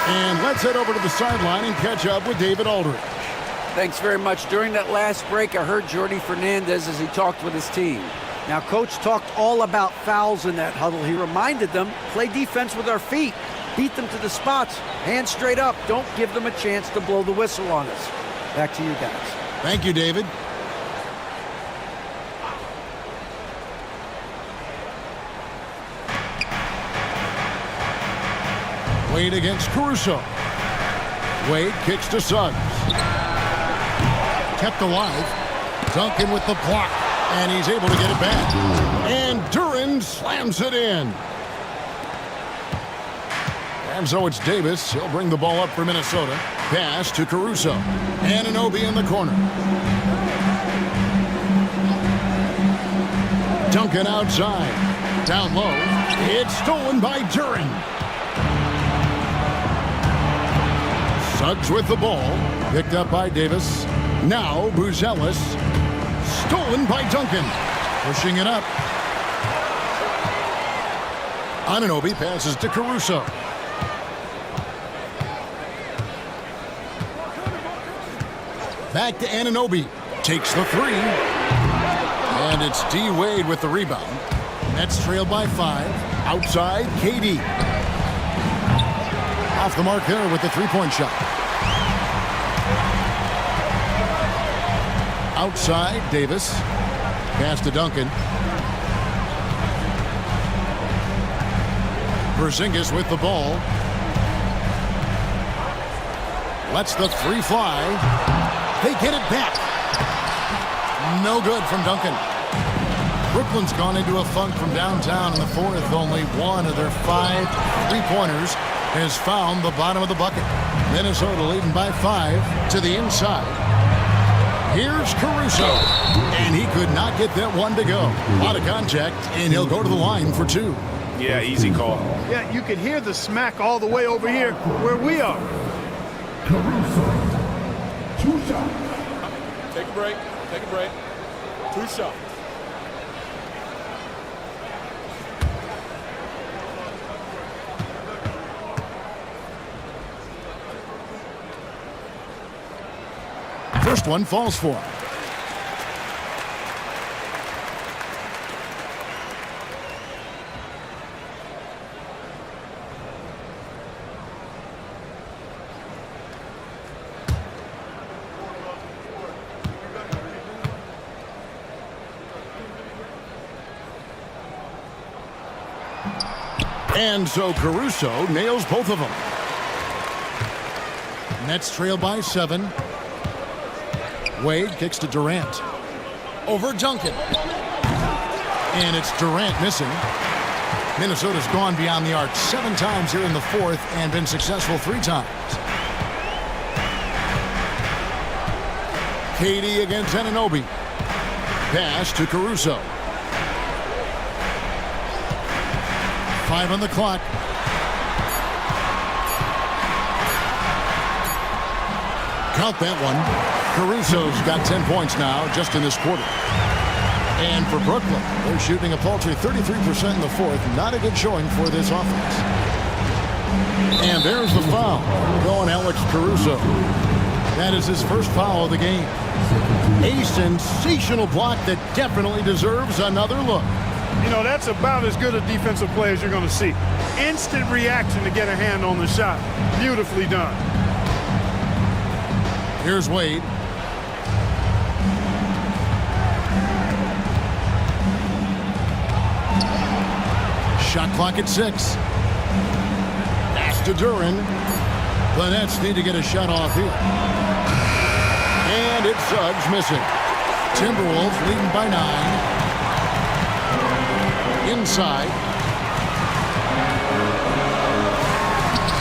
And let's head over to the sideline and catch up with David Aldridge. Thanks very much. During that last break, I heard Jordy Fernandez as he talked with his team. Now, Coach talked all about fouls in that huddle. He reminded them, play defense with our feet. Beat them to the spots. Hands straight up. Don't give them a chance to blow the whistle on us. Back to you guys. Thank you, David. Wade against Caruso. Wade kicks to Suggs. Kept alive. Duncan with the block. And he's able to get it back. And Duran slams it in. And so it's Davis. He'll bring the ball up for Minnesota. Pass to Caruso. Anunoby in the corner. Duncan outside. Down low. It's stolen by Duran. Suggs with the ball. Picked up by Davis. Now Buzelis. Stolen by Duncan. Pushing it up. Anunoby passes to Caruso. Back to Anunoby. Takes the three. And it's D. Wade with the rebound. Nets trailed by 5. Outside, KD. Off the mark there with the three-point shot. Outside, Davis. Pass to Duncan. Porzingis with the ball. Lets the three fly. They get it back. No good from Duncan. Brooklyn's gone into a funk from downtown in the fourth. Only one of their 5 3-pointers has found the bottom of the bucket. Minnesota leading by 5 to the inside. Here's Caruso, and he could not get that one to go. A lot of contact, and he'll go to the line for 2. Yeah, easy call. Yeah, you can hear the smack all the way over here where we are. Caruso. 2 shots. Take a break. Take a break. 2 shots. First one falls for him. And so Caruso nails both of them. Nets trail by 7. Wade kicks to Durant. Over Duncan. And it's Durant missing. Minnesota's gone beyond the arc 7 times here in the fourth and been successful 3 times. KD against Anunoby. Pass to Caruso. 5 on the clock. Count that one. Caruso's got 10 points now just in this quarter. And for Brooklyn, they're shooting a paltry 33% in the fourth. Not a good showing for this offense. And there's the foul. Going Alex Caruso. That is his first foul of the game. A sensational block that definitely deserves another look. You know, that's about as good a defensive play as you're going to see. Instant reaction to get a hand on the shot. Beautifully done. Here's Wade. Shot clock at 6. Pass to Duran. The Nets need to get a shot off here. And it's Suggs missing. Timberwolves leading by 9. Inside.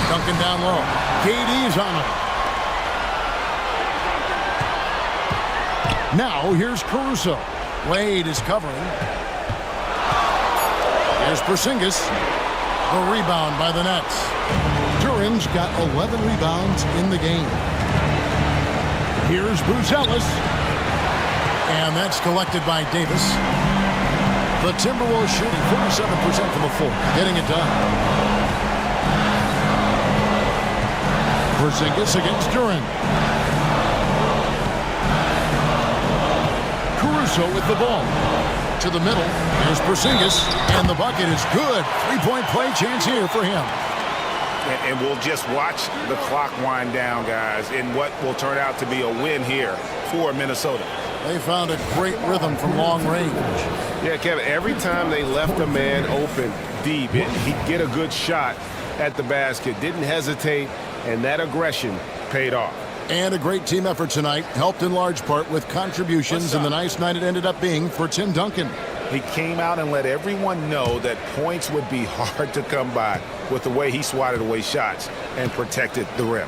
Duncan down low. KD's on it. Now here's Caruso. Wade is covering. Here's Porzingis. The rebound by the Nets. Duran's got 11 rebounds in the game. Here's Buzelis. And that's collected by Davis. The Timberwolves shooting 47% from the floor. Getting it done. Porzingis against Duran. Caruso with the ball. To the middle. There's Porzingis. And the bucket is good. 3-point play chance here for him. And we'll just watch the clock wind down, guys, in what will turn out to be a win here for Minnesota. They found a great rhythm from long range. Yeah, Kevin, every time they left a man open deep, he'd get a good shot at the basket. Didn't hesitate, and that aggression paid off. And a great team effort tonight, helped in large part with contributions, and the nice night it ended up being for Tim Duncan. He came out and let everyone know that points would be hard to come by with the way he swatted away shots and protected the rim.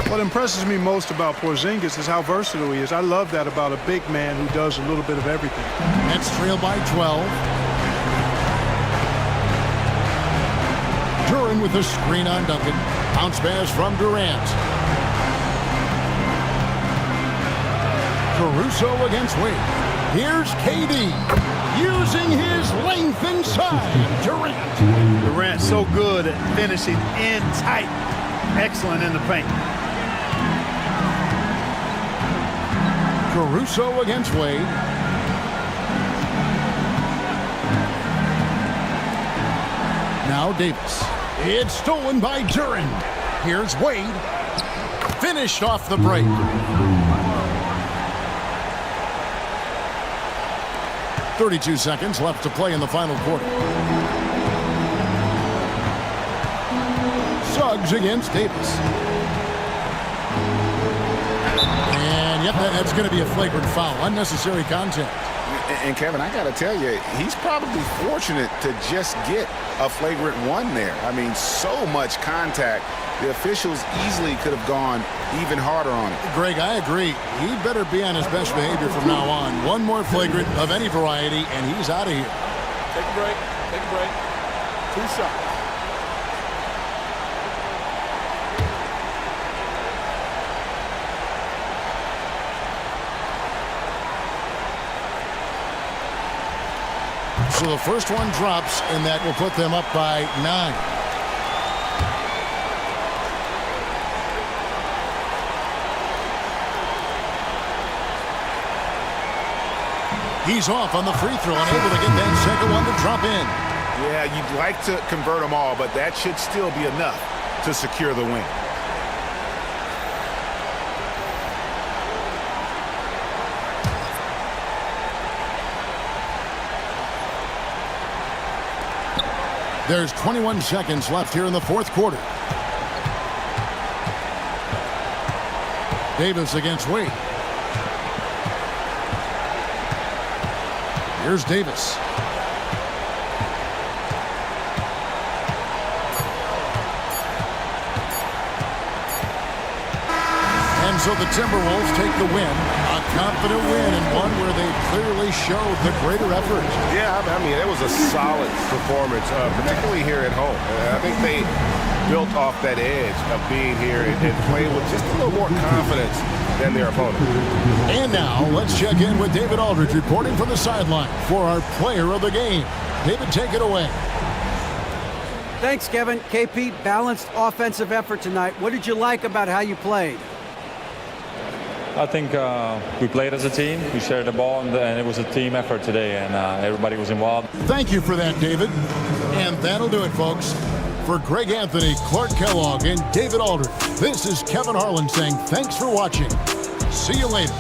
What impresses me most about Porzingis is how versatile he is. I love that about a big man who does a little bit of everything. Nets trail by 12. Duran with a screen on Duncan. Bounce pass from Durant. Caruso against Wade. Here's KD. Using his length inside. Durant. Durant so good at finishing in tight. Excellent in the paint. Caruso against Wade. Now Davis. It's stolen by Duran. Here's Wade. Finished off the break. .32 seconds left to play in the final quarter. Suggs against Davis. And Yep, that's going to be a flagrant foul. Unnecessary contact. And Kevin, I got to tell you, he's probably fortunate to just get a flagrant one there. I mean, so much contact. The officials easily could have gone even harder on it. Greg, I agree. He better be on his best behavior from now on. One more flagrant of any variety, and he's out of here. Take a break. Take a break. 2 shots. So the first one drops, and that will put them up by 9. He's off on the free throw and able to get that second one to drop in. Yeah, you'd like to convert them all, but that should still be enough to secure the win. There's 21 seconds left here in the fourth quarter. Davis against Wade. Here's Davis. And so the Timberwolves take the win. A confident win, and one where they clearly showed the greater effort. Yeah, I mean, it was a solid performance, particularly here at home. I think they built off that edge of being here and playing with just a little more confidence than their opponent. And now let's check in with David Aldridge reporting from the sideline for our player of the game. David, take it away. Thanks, Kevin. KP, balanced offensive effort tonight. What did you like about how you played? I think we played as a team. We shared the ball, and it was a team effort today, and everybody was involved. Thank you for that, David. And that'll do it, folks. For Greg Anthony, Clark Kellogg, and David Aldridge, this is Kevin Harlan saying thanks for watching. See you later.